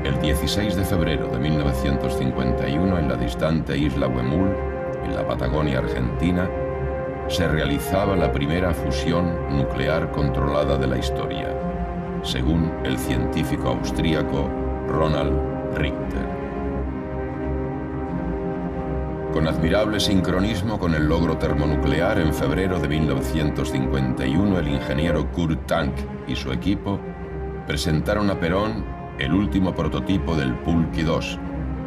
El 16 de febrero de 1951, en la distante isla Huemul, en la Patagonia argentina, se realizaba la primera fusión nuclear controlada de la historia, según el científico austríaco Ronald Richter. Con admirable sincronismo con el logro termonuclear, en febrero de 1951, el ingeniero Kurt Tank y su equipo presentaron a Perón el último prototipo del Pulqui 2,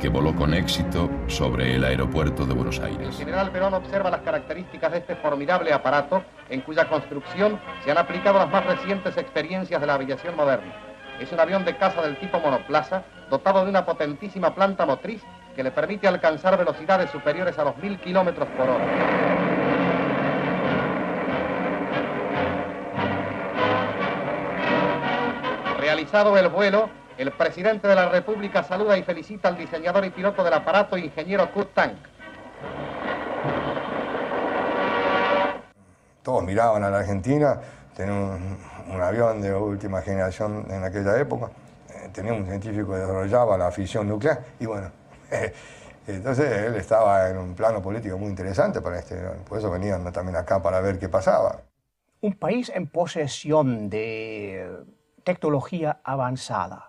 que voló con éxito sobre el aeropuerto de Buenos Aires. El general Perón observa las características de este formidable aparato, en cuya construcción se han aplicado las más recientes experiencias de la aviación moderna. Es un avión de caza del tipo monoplaza, dotado de una potentísima planta motriz que le permite alcanzar velocidades superiores a los 1000 kilómetros por hora. Realizado el vuelo, el presidente de la República saluda y felicita al diseñador y piloto del aparato, ingeniero Kurt Tank. Todos miraban a la Argentina, tenía un avión de última generación en aquella época, tenía un científico que desarrollaba la fisión nuclear y bueno, entonces él estaba en un plano político muy interesante para por eso venían también acá para ver qué pasaba. Un país en posesión de tecnología avanzada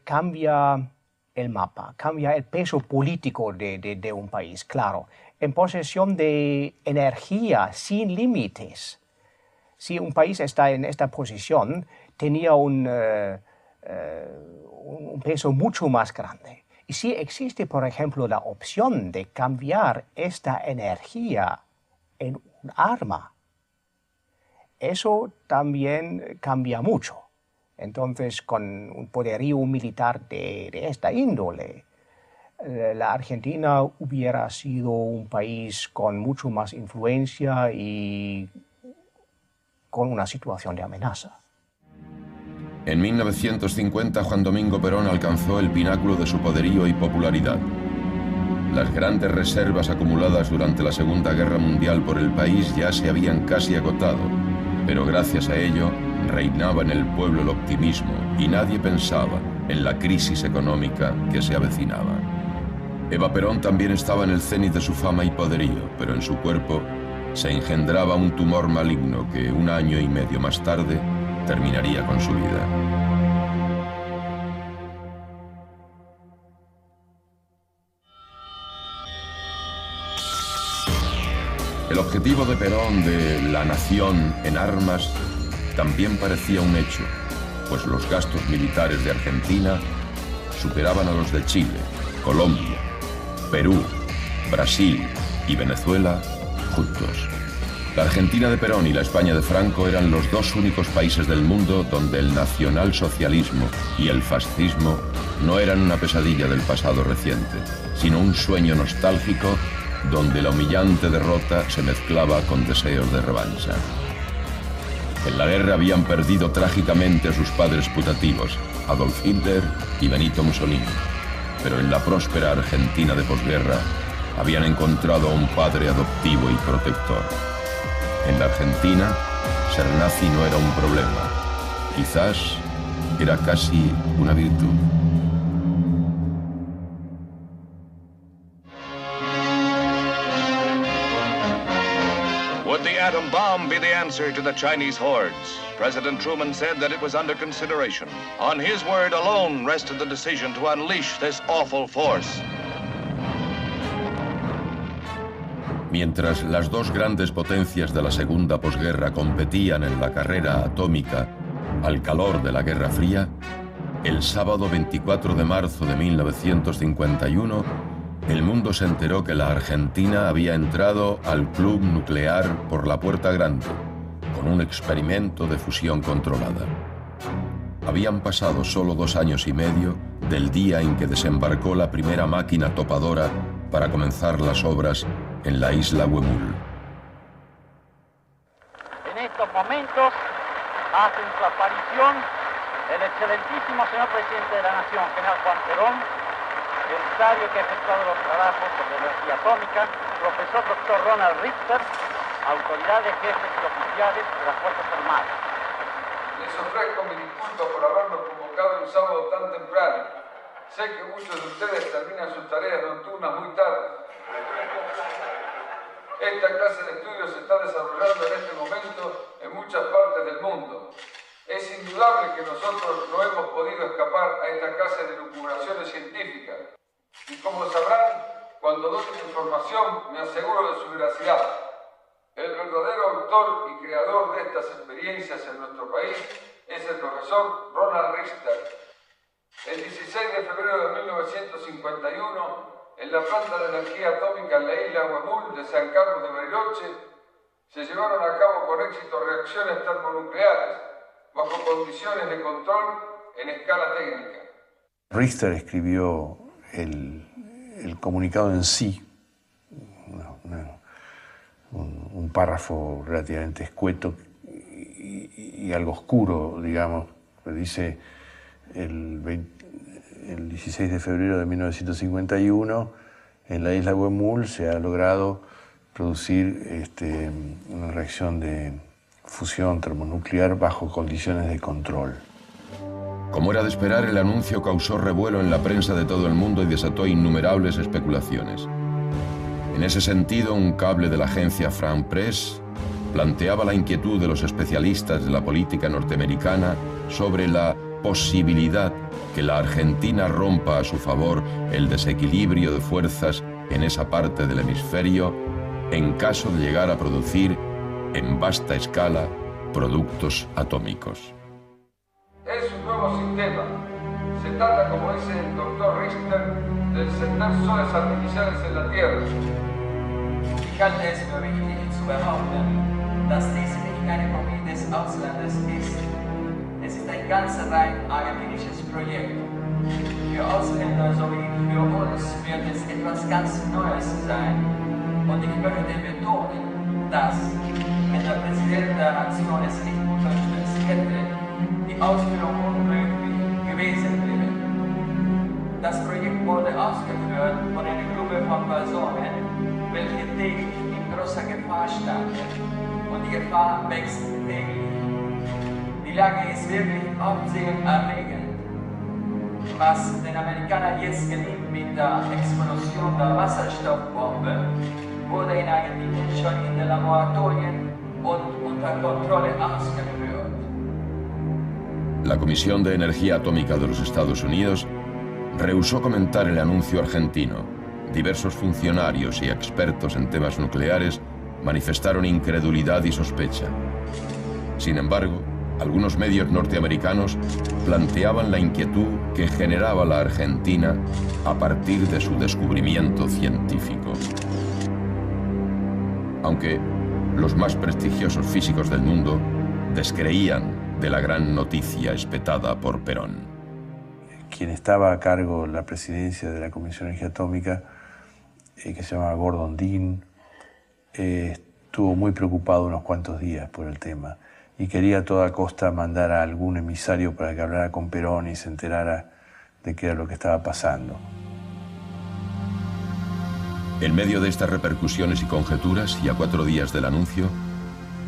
cambia el mapa, cambia el peso político de un país, claro. En posesión de energía sin límites. Si un país está en esta posición, tenía un peso mucho más grande. Y si existe, por ejemplo, la opción de cambiar esta energía en un arma, eso también cambia mucho. Entonces, con un poderío militar de esta índole, la Argentina hubiera sido un país con mucho más influencia y con una situación de amenaza. En 1950, Juan Domingo Perón alcanzó el pináculo de su poderío y popularidad. Las grandes reservas acumuladas durante la Segunda Guerra Mundial por el país ya se habían casi agotado, pero gracias a ello reinaba en el pueblo el optimismo y nadie pensaba en la crisis económica que se avecinaba. Eva Perón también estaba en el cenit de su fama y poderío, pero en su cuerpo se engendraba un tumor maligno que 1 año y medio más tarde terminaría con su vida. El objetivo de Perón de la nación en armas también parecía un hecho, pues los gastos militares de Argentina superaban a los de Chile, Colombia, Perú, Brasil y Venezuela juntos. La Argentina de Perón y la España de Franco eran los dos únicos países del mundo donde el nacionalsocialismo y el fascismo no eran una pesadilla del pasado reciente, sino un sueño nostálgico donde la humillante derrota se mezclaba con deseos de revancha. En la guerra habían perdido trágicamente a sus padres putativos, Adolf Hitler y Benito Mussolini, pero en la próspera Argentina de posguerra habían encontrado a un padre adoptivo y protector. En la Argentina, ser nazi no era un problema, quizás era casi una virtud. Would the atom bomb be the answer to the Chinese hordes? President Truman said that it was under consideration. On his word alone rested the decision to unleash this awful force. Mientras las dos grandes potencias de la segunda posguerra competían en la carrera atómica al calor de la Guerra Fría, el sábado 24 de marzo de 1951, el mundo se enteró que la Argentina había entrado al club nuclear por la puerta grande, con un experimento de fusión controlada. Habían pasado solo 2 años y medio del día en que desembarcó la primera máquina topadora para comenzar las obras en la isla Huemul. En estos momentos hacen su aparición el excelentísimo señor presidente de la Nación, general Juan Perón, el sabio que ha efectuado los trabajos sobre energía atómica, profesor doctor Ronald Richter, autoridades, jefes y oficiales de las Fuerzas Armadas. Les ofrezco mi disculpa por haberlos convocado un sábado tan temprano. Sé que muchos de ustedes terminan sus tareas nocturnas muy tarde. Esta clase de estudios se está desarrollando en este momento en muchas partes del mundo. Es indudable que nosotros no hemos podido escapar a esta clase de lucubraciones científicas. Y como sabrán, cuando doy mi información me aseguro de su veracidad. El verdadero autor y creador de estas experiencias en nuestro país es el profesor Ronald Richter. El 16 de febrero de 1951, en la planta de energía atómica en la isla Huemul de San Carlos de Bariloche, se llevaron a cabo con éxito reacciones termonucleares bajo condiciones de control en escala técnica. Richter escribió el comunicado en sí, un párrafo relativamente escueto y algo oscuro, digamos. Dice el 16 de febrero de 1951, en la isla Huemul se ha logrado producir una reacción de fusión termonuclear bajo condiciones de control. Como era de esperar, el anuncio causó revuelo en la prensa de todo el mundo y desató innumerables especulaciones. En ese sentido, un cable de la agencia France Press planteaba la inquietud de los especialistas de la política norteamericana sobre la posibilidad que la Argentina rompa a su favor el desequilibrio de fuerzas en esa parte del hemisferio en caso de llegar a producir en vasta escala productos atómicos. Es un nuevo sistema. Se trata, como dice el doctor Richter, de encender soles artificiales en la Tierra. Ich halte es für wichtig zu behaupten, dass dies nicht eine Kopie des Auslandes ist. Es ist ein ganz rein argentinisches Projekt. Für Ausländer sowie für uns wird es etwas ganz Neues sein. Und ich möchte betonen, dass, wenn der Präsident der Nation es nicht unterstützt hätte, die Ausführung unmöglich gewesen wäre. Das Projekt wurde ausgeführt von einer Gruppe von Personen, welche täglich in großer Gefahr standen. Und die Gefahr wächst täglich. Die Lage ist wirklich aufsehenerregend. Was den Amerikanern jetzt gelingt mit der Explosion der Wasserstoffbombe, wurde in Argentinien schon in den Laboratorien und unter Kontrolle ausgeführt. La Comisión de Energía Atómica de los Estados Unidos rehusó comentar el anuncio argentino. Diversos funcionarios y expertos en temas nucleares manifestaron incredulidad y sospecha. Sin embargo, Algunos medios norteamericanos planteaban la inquietud que generaba la Argentina a partir de su descubrimiento científico. Aunque los más prestigiosos físicos del mundo descreían de la gran noticia espetada por Perón. Quien estaba a cargo de la presidencia de la Comisión de Energía Atómica, que se llamaba Gordon Dean, estuvo muy preocupado unos cuantos días por el tema y quería a toda costa mandar a algún emisario para que hablara con Perón y se enterara de qué era lo que estaba pasando. En medio de estas repercusiones y conjeturas, y a 4 días del anuncio,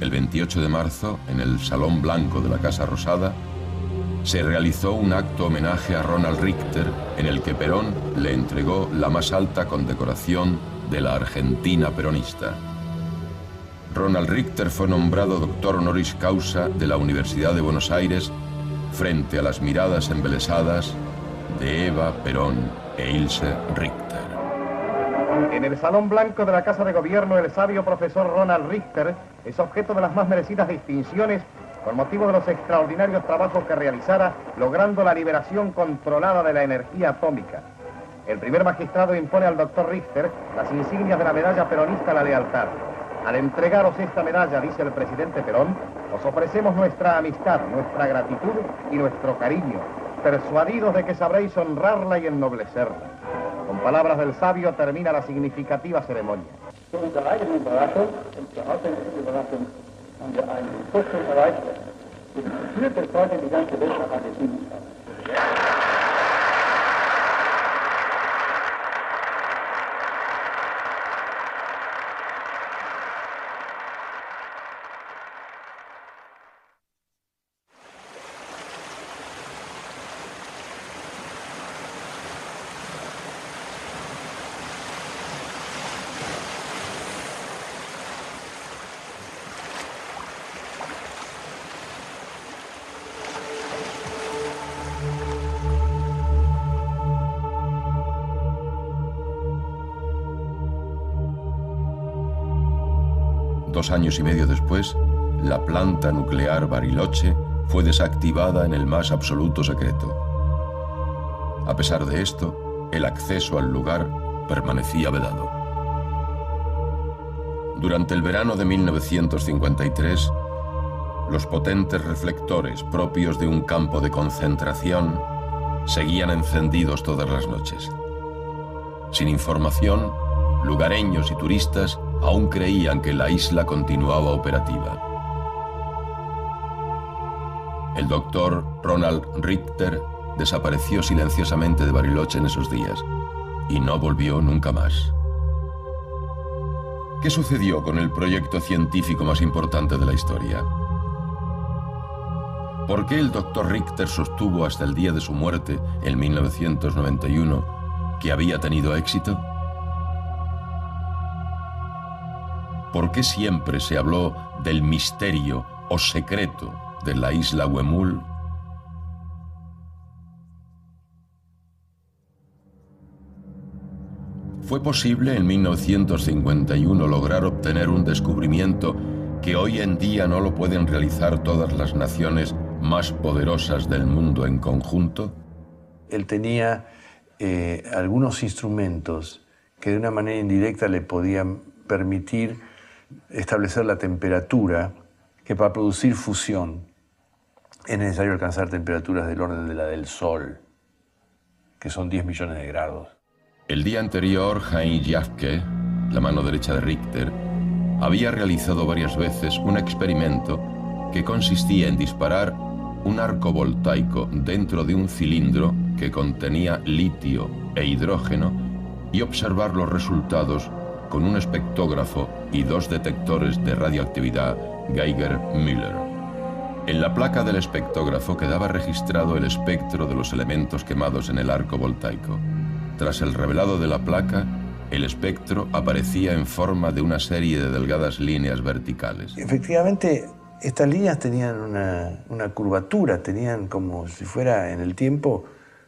el 28 de marzo, en el Salón Blanco de la Casa Rosada, se realizó un acto homenaje a Ronald Richter en el que Perón le entregó la más alta condecoración de la Argentina peronista. Ronald Richter fue nombrado doctor honoris causa de la Universidad de Buenos Aires frente a las miradas embelesadas de Eva Perón e Ilse Richter. En el Salón Blanco de la Casa de Gobierno, el sabio profesor Ronald Richter es objeto de las más merecidas distinciones con motivo de los extraordinarios trabajos que realizara logrando la liberación controlada de la energía atómica. El primer magistrado impone al doctor Richter las insignias de la medalla peronista a la lealtad. Al entregaros esta medalla, dice el presidente Perón, os ofrecemos nuestra amistad, nuestra gratitud y nuestro cariño, persuadidos de que sabréis honrarla y ennoblecerla. Con palabras del sabio termina la significativa ceremonia. Dos años y medio después, la planta nuclear Bariloche fue desactivada en el más absoluto secreto. A pesar de esto, el acceso al lugar permanecía vedado. Durante el verano de 1953, los potentes reflectores propios de un campo de concentración seguían encendidos todas las noches. Sin información, lugareños y turistas aún creían que la isla continuaba operativa. El doctor Ronald Richter desapareció silenciosamente de Bariloche en esos días y no volvió nunca más. ¿Qué sucedió con el proyecto científico más importante de la historia? ¿Por qué el doctor Richter sostuvo hasta el día de su muerte, en 1991, que había tenido éxito? ¿Por qué siempre se habló del misterio o secreto de la isla Huemul? ¿Fue posible en 1951 lograr obtener un descubrimiento que hoy en día no lo pueden realizar todas las naciones más poderosas del mundo en conjunto? Él tenía algunos instrumentos que de una manera indirecta le podían permitir establecer la temperatura, que para producir fusión es necesario alcanzar temperaturas del orden de la del Sol, que son 10 millones de grados. El día anterior, Heinz Jafke, la mano derecha de Richter, había realizado varias veces un experimento que consistía en disparar un arco voltaico dentro de un cilindro que contenía litio e hidrógeno y observar los resultados con un espectógrafo y 2 detectores de radioactividad Geiger-Müller. En la placa del espectógrafo quedaba registrado el espectro de los elementos quemados en el arco voltaico. Tras el revelado de la placa, el espectro aparecía en forma de una serie de delgadas líneas verticales. Efectivamente, estas líneas tenían una curvatura, tenían como si fuera en el tiempo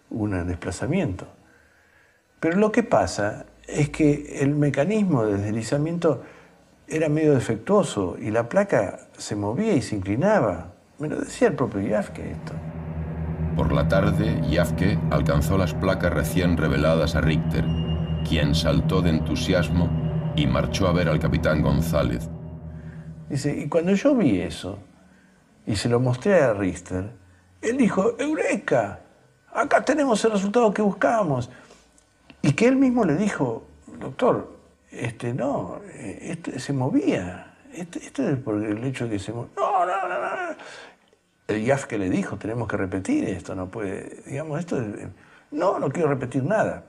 un desplazamiento. Pero lo que pasa es que el mecanismo de deslizamiento era medio defectuoso y la placa se movía y se inclinaba Me lo decía el propio Jafke esto. Por la tarde, Jafke alcanzó las placas recién reveladas a Richter, quien saltó de entusiasmo y marchó a ver al capitán González. Dice, y cuando yo vi eso y se lo mostré a Richter, él dijo, ¡Eureka! Acá tenemos el resultado que buscábamos. Y que él mismo le dijo, doctor, se movía. Esto es por el hecho de que se movía. No. El Jafke le dijo, tenemos que repetir esto, no puede, digamos, no quiero repetir nada.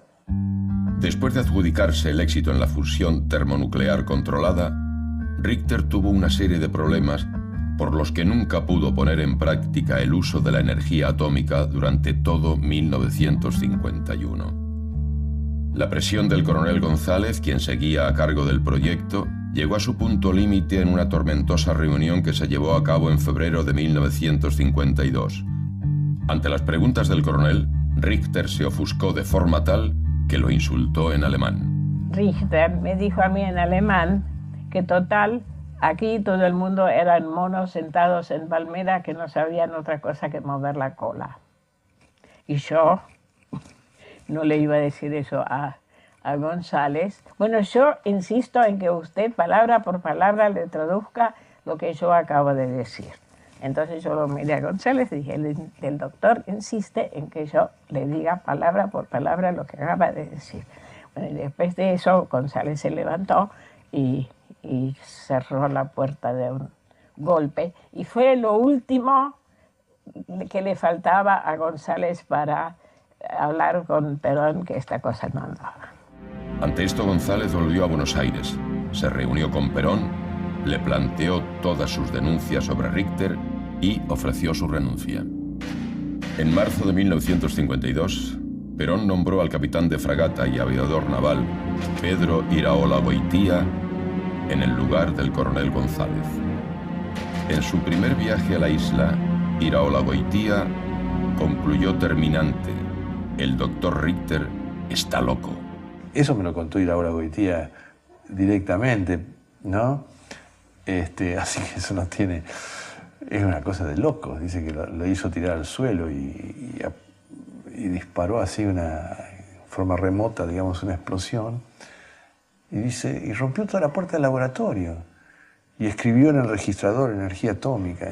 Después de adjudicarse el éxito en la fusión termonuclear controlada, Richter tuvo una serie de problemas por los que nunca pudo poner en práctica el uso de la energía atómica durante todo 1951. La presión del coronel González, quien seguía a cargo del proyecto, llegó a su punto límite en una tormentosa reunión que se llevó a cabo en febrero de 1952. Ante las preguntas del coronel, Richter se ofuscó de forma tal que lo insultó en alemán. Richter me dijo a mí en alemán que total, aquí todo el mundo eran monos sentados en palmera que no sabían otra cosa que mover la cola. Y yo no le iba a decir eso a González. Bueno, yo insisto en que usted palabra por palabra le traduzca lo que yo acabo de decir. Entonces yo lo miré a González y dije, el doctor insiste en que yo le diga palabra por palabra lo que acaba de decir. Bueno, y después de eso González se levantó y cerró la puerta de un golpe. Y fue lo último que le faltaba a González para hablar con Perón que esta cosa no andaba. Ante esto, González volvió a Buenos Aires, se reunió con Perón, le planteó todas sus denuncias sobre Richter y ofreció su renuncia. En marzo de 1952, Perón nombró al capitán de fragata y aviador naval Pedro Iraola-Goitía en el lugar del coronel González. En su primer viaje a la isla, Iraola-Goitía concluyó terminante: el doctor Richter está loco. Eso me lo contó Iraola-Goitía directamente, ¿no? Así que eso no tiene... Es una cosa de loco. Dice que lo hizo tirar al suelo y disparó así una forma remota, digamos, una explosión. Y dice, y rompió toda la puerta del laboratorio. Y escribió en el registrador energía atómica.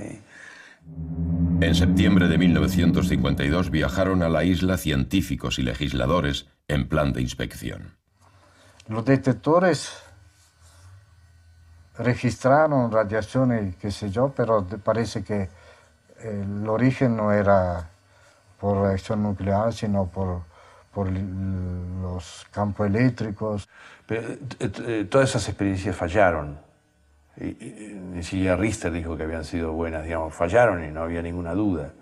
En septiembre de 1952 viajaron a la isla científicos y legisladores en plan de inspección. Los detectores registraron radiaciones, qué sé yo, pero parece que el origen no era por reacción nuclear, sino por los campos eléctricos. Pero todas esas experiencias fallaron. Ni siquiera Richter dijo que habían sido buenas, digamos, fallaron y no había ninguna duda.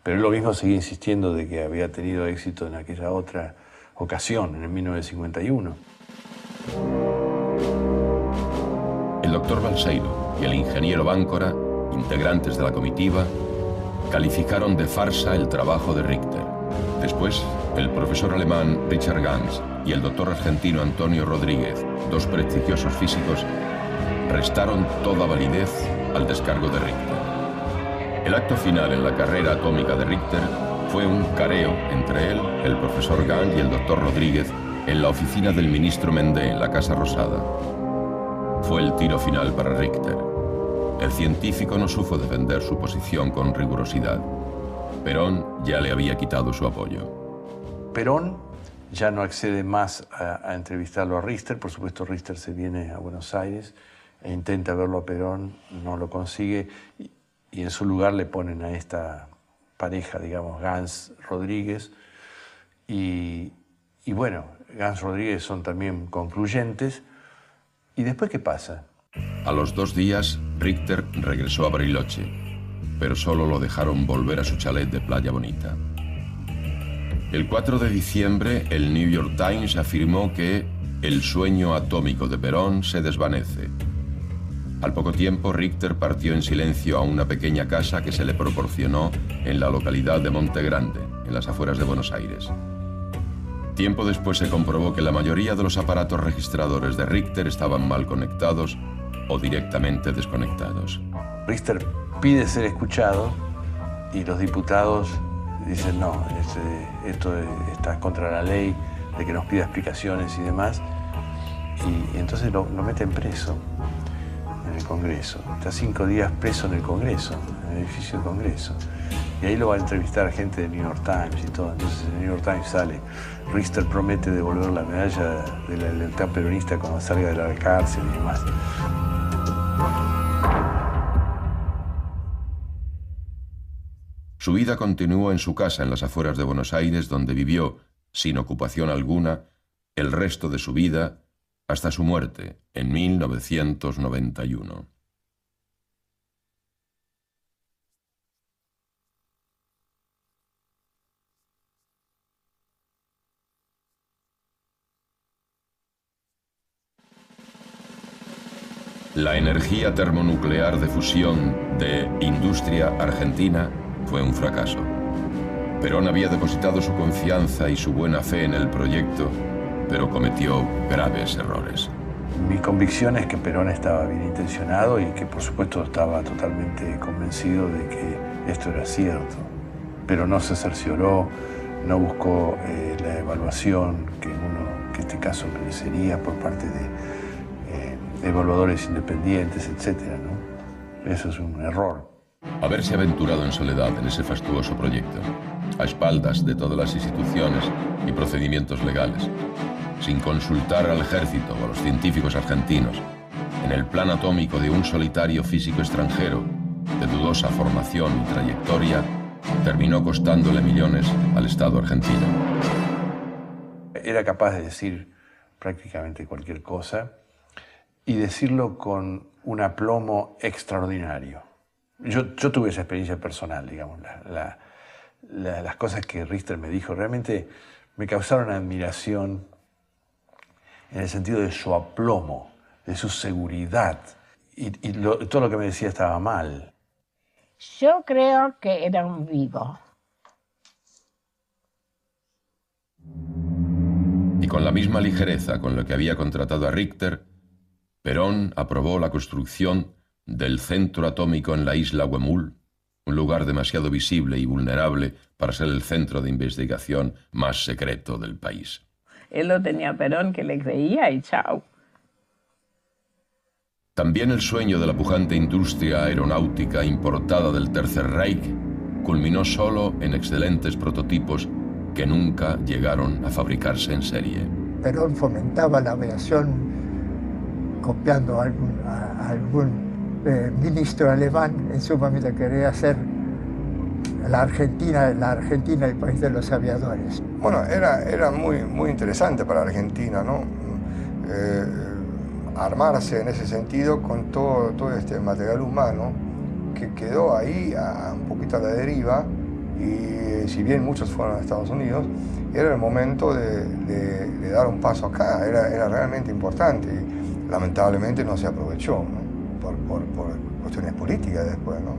Pero él lo mismo seguía insistiendo de que había tenido éxito en aquella otra ocasión, en el 1951. El doctor Balseiro y el ingeniero Báncora, integrantes de la comitiva, calificaron de farsa el trabajo de Richter. Después, el profesor alemán Richard Ganz y el doctor argentino Antonio Rodríguez, dos prestigiosos físicos, restaron toda validez al descargo de Richter. El acto final en la carrera atómica de Richter fue un careo entre él, el profesor Ganz y el doctor Rodríguez en la oficina del ministro Mendé en la Casa Rosada. Fue el tiro final para Richter. El científico no supo defender su posición con rigurosidad. Perón ya le había quitado su apoyo. Perón ya no accede más a entrevistarlo a Richter. Por supuesto, Richter se viene a Buenos Aires e intenta verlo a Perón, no lo consigue, y en su lugar le ponen a esta pareja, digamos, Ganz-Rodríguez. Y bueno, Ganz-Rodríguez son también concluyentes. ¿Y después qué pasa? A los 2 días, Richter regresó a Bariloche, pero solo lo dejaron volver a su chalet de Playa Bonita. El 4 de diciembre, el New York Times afirmó que el sueño atómico de Perón se desvanece. Al poco tiempo, Richter partió en silencio a una pequeña casa que se le proporcionó en la localidad de Monte Grande, en las afueras de Buenos Aires. Tiempo después se comprobó que la mayoría de los aparatos registradores de Richter estaban mal conectados o directamente desconectados. Richter pide ser escuchado y los diputados dicen no, esto está contra la ley, de que nos pida explicaciones y demás. Y entonces lo meten preso en el Congreso. Está 5 días preso en el Congreso, en el edificio del Congreso. Y ahí lo va a entrevistar gente del New York Times y todo. Entonces en el New York Times sale, Richter promete devolver la medalla de la lealtad peronista cuando salga de la cárcel y demás. Su vida continuó en su casa en las afueras de Buenos Aires, donde vivió, sin ocupación alguna, el resto de su vida hasta su muerte en 1991. La energía termonuclear de fusión de Industria Argentina fue un fracaso. Perón había depositado su confianza y su buena fe en el proyecto, pero cometió graves errores. Mi convicción es que Perón estaba bien intencionado y que por supuesto estaba totalmente convencido de que esto era cierto, pero no se cercioró, no buscó la evaluación que en este caso merecería por parte de evaluadores independientes, etc., ¿no? Eso es un error. Haberse aventurado en soledad en ese fastuoso proyecto, a espaldas de todas las instituciones y procedimientos legales, sin consultar al ejército o a los científicos argentinos, en el plan atómico de un solitario físico extranjero, de dudosa formación y trayectoria, terminó costándole millones al Estado argentino. Era capaz de decir prácticamente cualquier cosa y decirlo con un aplomo extraordinario. Yo tuve esa experiencia personal, digamos, las cosas que Richter me dijo realmente me causaron admiración en el sentido de su aplomo, de su seguridad, y todo lo que me decía estaba mal. Yo creo que era un vivo. Y con la misma ligereza con la que había contratado a Richter, Perón aprobó la construcción del centro atómico en la isla Huemul, un lugar demasiado visible y vulnerable para ser el centro de investigación más secreto del país. Él lo tenía Perón, que le creía y chao. También el sueño de la pujante industria aeronáutica importada del Tercer Reich culminó solo en excelentes prototipos que nunca llegaron a fabricarse en serie. Perón fomentaba la aviación copiando a algún ministro alemán. En su momento quería hacer la Argentina el país de los aviadores. Bueno, era muy interesante para Argentina, ¿no? Armarse en ese sentido con todo este material humano que quedó ahí un poquito a la deriva, y si bien muchos fueron a Estados Unidos, era el momento de dar un paso acá, era realmente importante y lamentablemente no se aprovechó, ¿no? Por cuestiones políticas después, ¿no?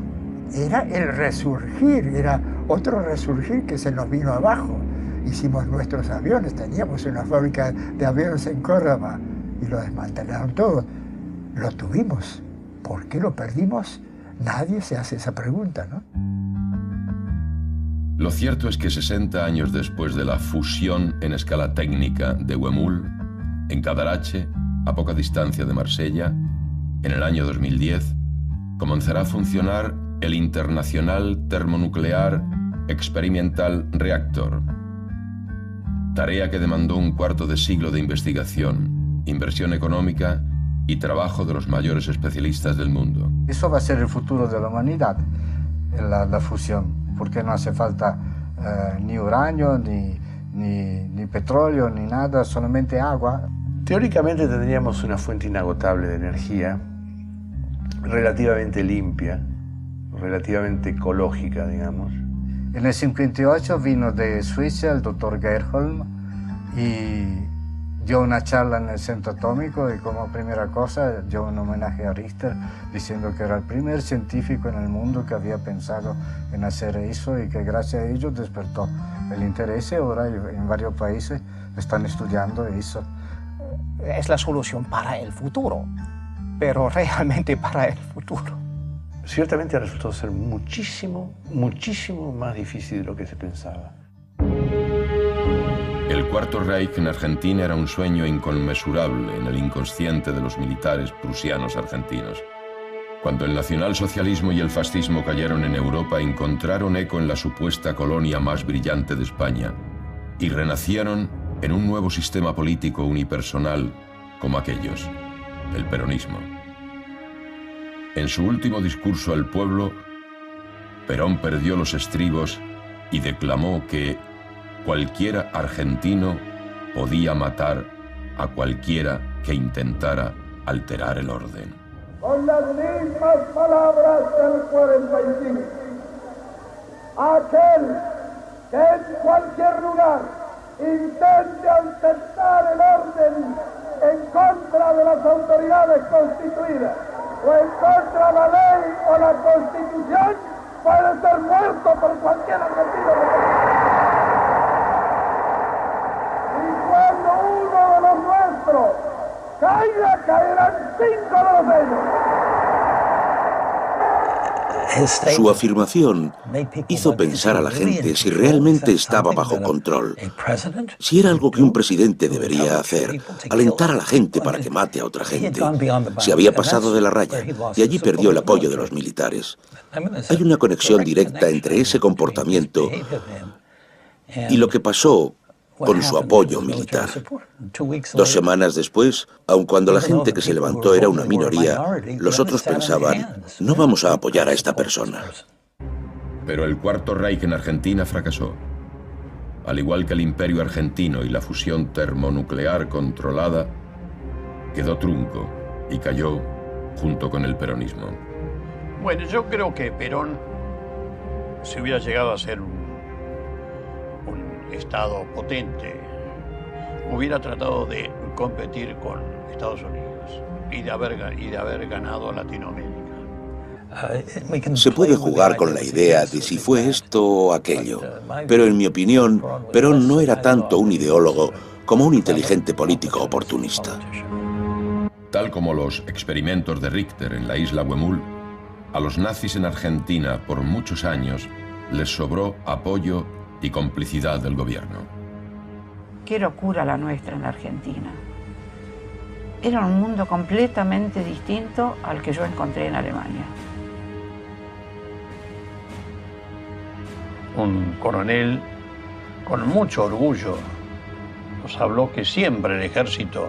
Era el resurgir, era otro resurgir que se nos vino abajo. Hicimos nuestros aviones, teníamos una fábrica de aviones en Córdoba y lo desmantelaron todo. Lo tuvimos. ¿Por qué lo perdimos? Nadie se hace esa pregunta, ¿no? Lo cierto es que 60 años después de la fusión en escala técnica de Huemul, en Cadarache, a poca distancia de Marsella, en el año 2010, comenzará a funcionar el International Thermonuclear Experimental Reactor, tarea que demandó un cuarto de siglo de investigación, inversión económica y trabajo de los mayores especialistas del mundo. Eso va a ser el futuro de la humanidad, la fusión, porque no hace falta ni uranio, ni petróleo, ni nada, solamente agua. Teóricamente tendríamos una fuente inagotable de energía, relativamente limpia, relativamente ecológica, digamos. En el 58 vino de Suiza el doctor Gerholm y dio una charla en el centro atómico y como primera cosa dio un homenaje a Richter diciendo que era el primer científico en el mundo que había pensado en hacer eso y que gracias a ello despertó el interés. Ahora en varios países están estudiando eso. Es la solución para el futuro, pero realmente para el futuro. ciertamente resultó ser muchísimo más difícil de lo que se pensaba. El Cuarto Reich en Argentina era un sueño inconmensurable en el inconsciente de los militares prusianos argentinos. Cuando el nacionalsocialismo y el fascismo cayeron en Europa, encontraron eco en la supuesta colonia más brillante de España y renacieron en un nuevo sistema político unipersonal como aquellos, el peronismo. En su último discurso al pueblo, Perón perdió los estribos y declamó que cualquier argentino podía matar a cualquiera que intentara alterar el orden. Con las mismas palabras del 45, aquel que en cualquier lugar intente alterar el orden en contra de las autoridades constituidas o en contra de la ley o la Constitución puede ser muerto por cualquier argentino. Y cuando uno de los nuestros caiga, caerán 5 de los ellos. Su afirmación hizo pensar a la gente si realmente estaba bajo control, si era algo que un presidente debería hacer, alentar a la gente para que mate a otra gente, si había pasado de la raya, y allí perdió el apoyo de los militares. Hay una conexión directa entre ese comportamiento y lo que pasó con su apoyo militar. 2 semanas después, aun cuando la gente que se levantó era una minoría, los otros pensaban, no vamos a apoyar a esta persona. Pero el Cuarto Reich en Argentina fracasó. Al igual que el Imperio Argentino y la fusión termonuclear controlada, quedó trunco y cayó junto con el peronismo. Bueno, yo creo que Perón, si hubiera llegado a ser un Estado potente, hubiera tratado de competir con Estados Unidos y de haber ganado a Latinoamérica. Se puede jugar con la idea de si fue esto o aquello, pero en mi opinión, Perón no era tanto un ideólogo como un inteligente político oportunista. Tal como los experimentos de Richter en la isla Huemul, a los nazis en Argentina por muchos años les sobró apoyo y complicidad del gobierno. Qué locura la nuestra en Argentina. Era un mundo completamente distinto al que yo encontré en Alemania. Un coronel con mucho orgullo nos habló que siempre el ejército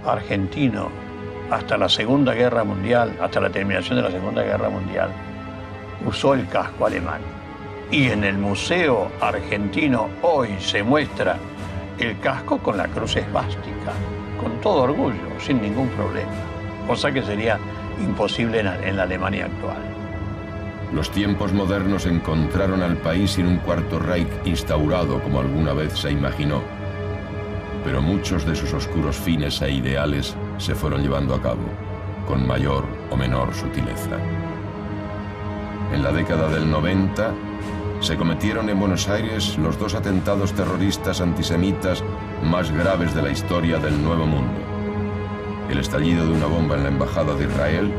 argentino, hasta la Segunda Guerra Mundial, hasta la terminación de la Segunda Guerra Mundial, usó el casco alemán. Y en el Museo Argentino hoy se muestra el casco con la cruz esvástica, con todo orgullo, sin ningún problema, cosa que sería imposible en la Alemania actual. Los tiempos modernos encontraron al país sin un Cuarto Reich instaurado como alguna vez se imaginó, pero muchos de sus oscuros fines e ideales se fueron llevando a cabo, con mayor o menor sutileza. En la década del 90, se cometieron en Buenos Aires los 2 atentados terroristas antisemitas más graves de la historia del Nuevo Mundo. El estallido de una bomba en la Embajada de Israel,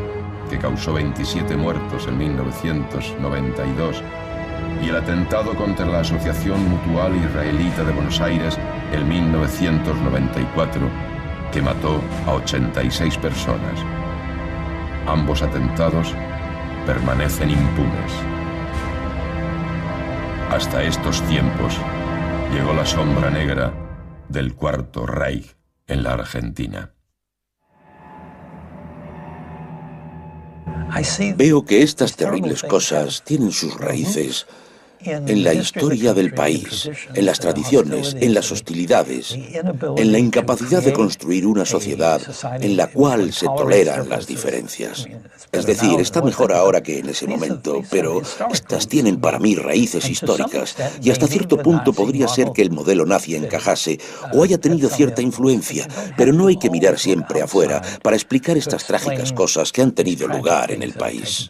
que causó 27 muertos en 1992, y el atentado contra la Asociación Mutual Israelita de Buenos Aires en 1994, que mató a 86 personas. Ambos atentados permanecen impunes. Hasta estos tiempos llegó la sombra negra del Cuarto Reich en la Argentina. Veo que estas terribles cosas tienen sus raíces en la historia del país, en las tradiciones, en las hostilidades, en la incapacidad de construir una sociedad en la cual se toleran las diferencias. Es decir, está mejor ahora que en ese momento, pero estas tienen para mí raíces históricas y hasta cierto punto podría ser que el modelo nazi encajase o haya tenido cierta influencia, pero no hay que mirar siempre afuera para explicar estas trágicas cosas que han tenido lugar en el país.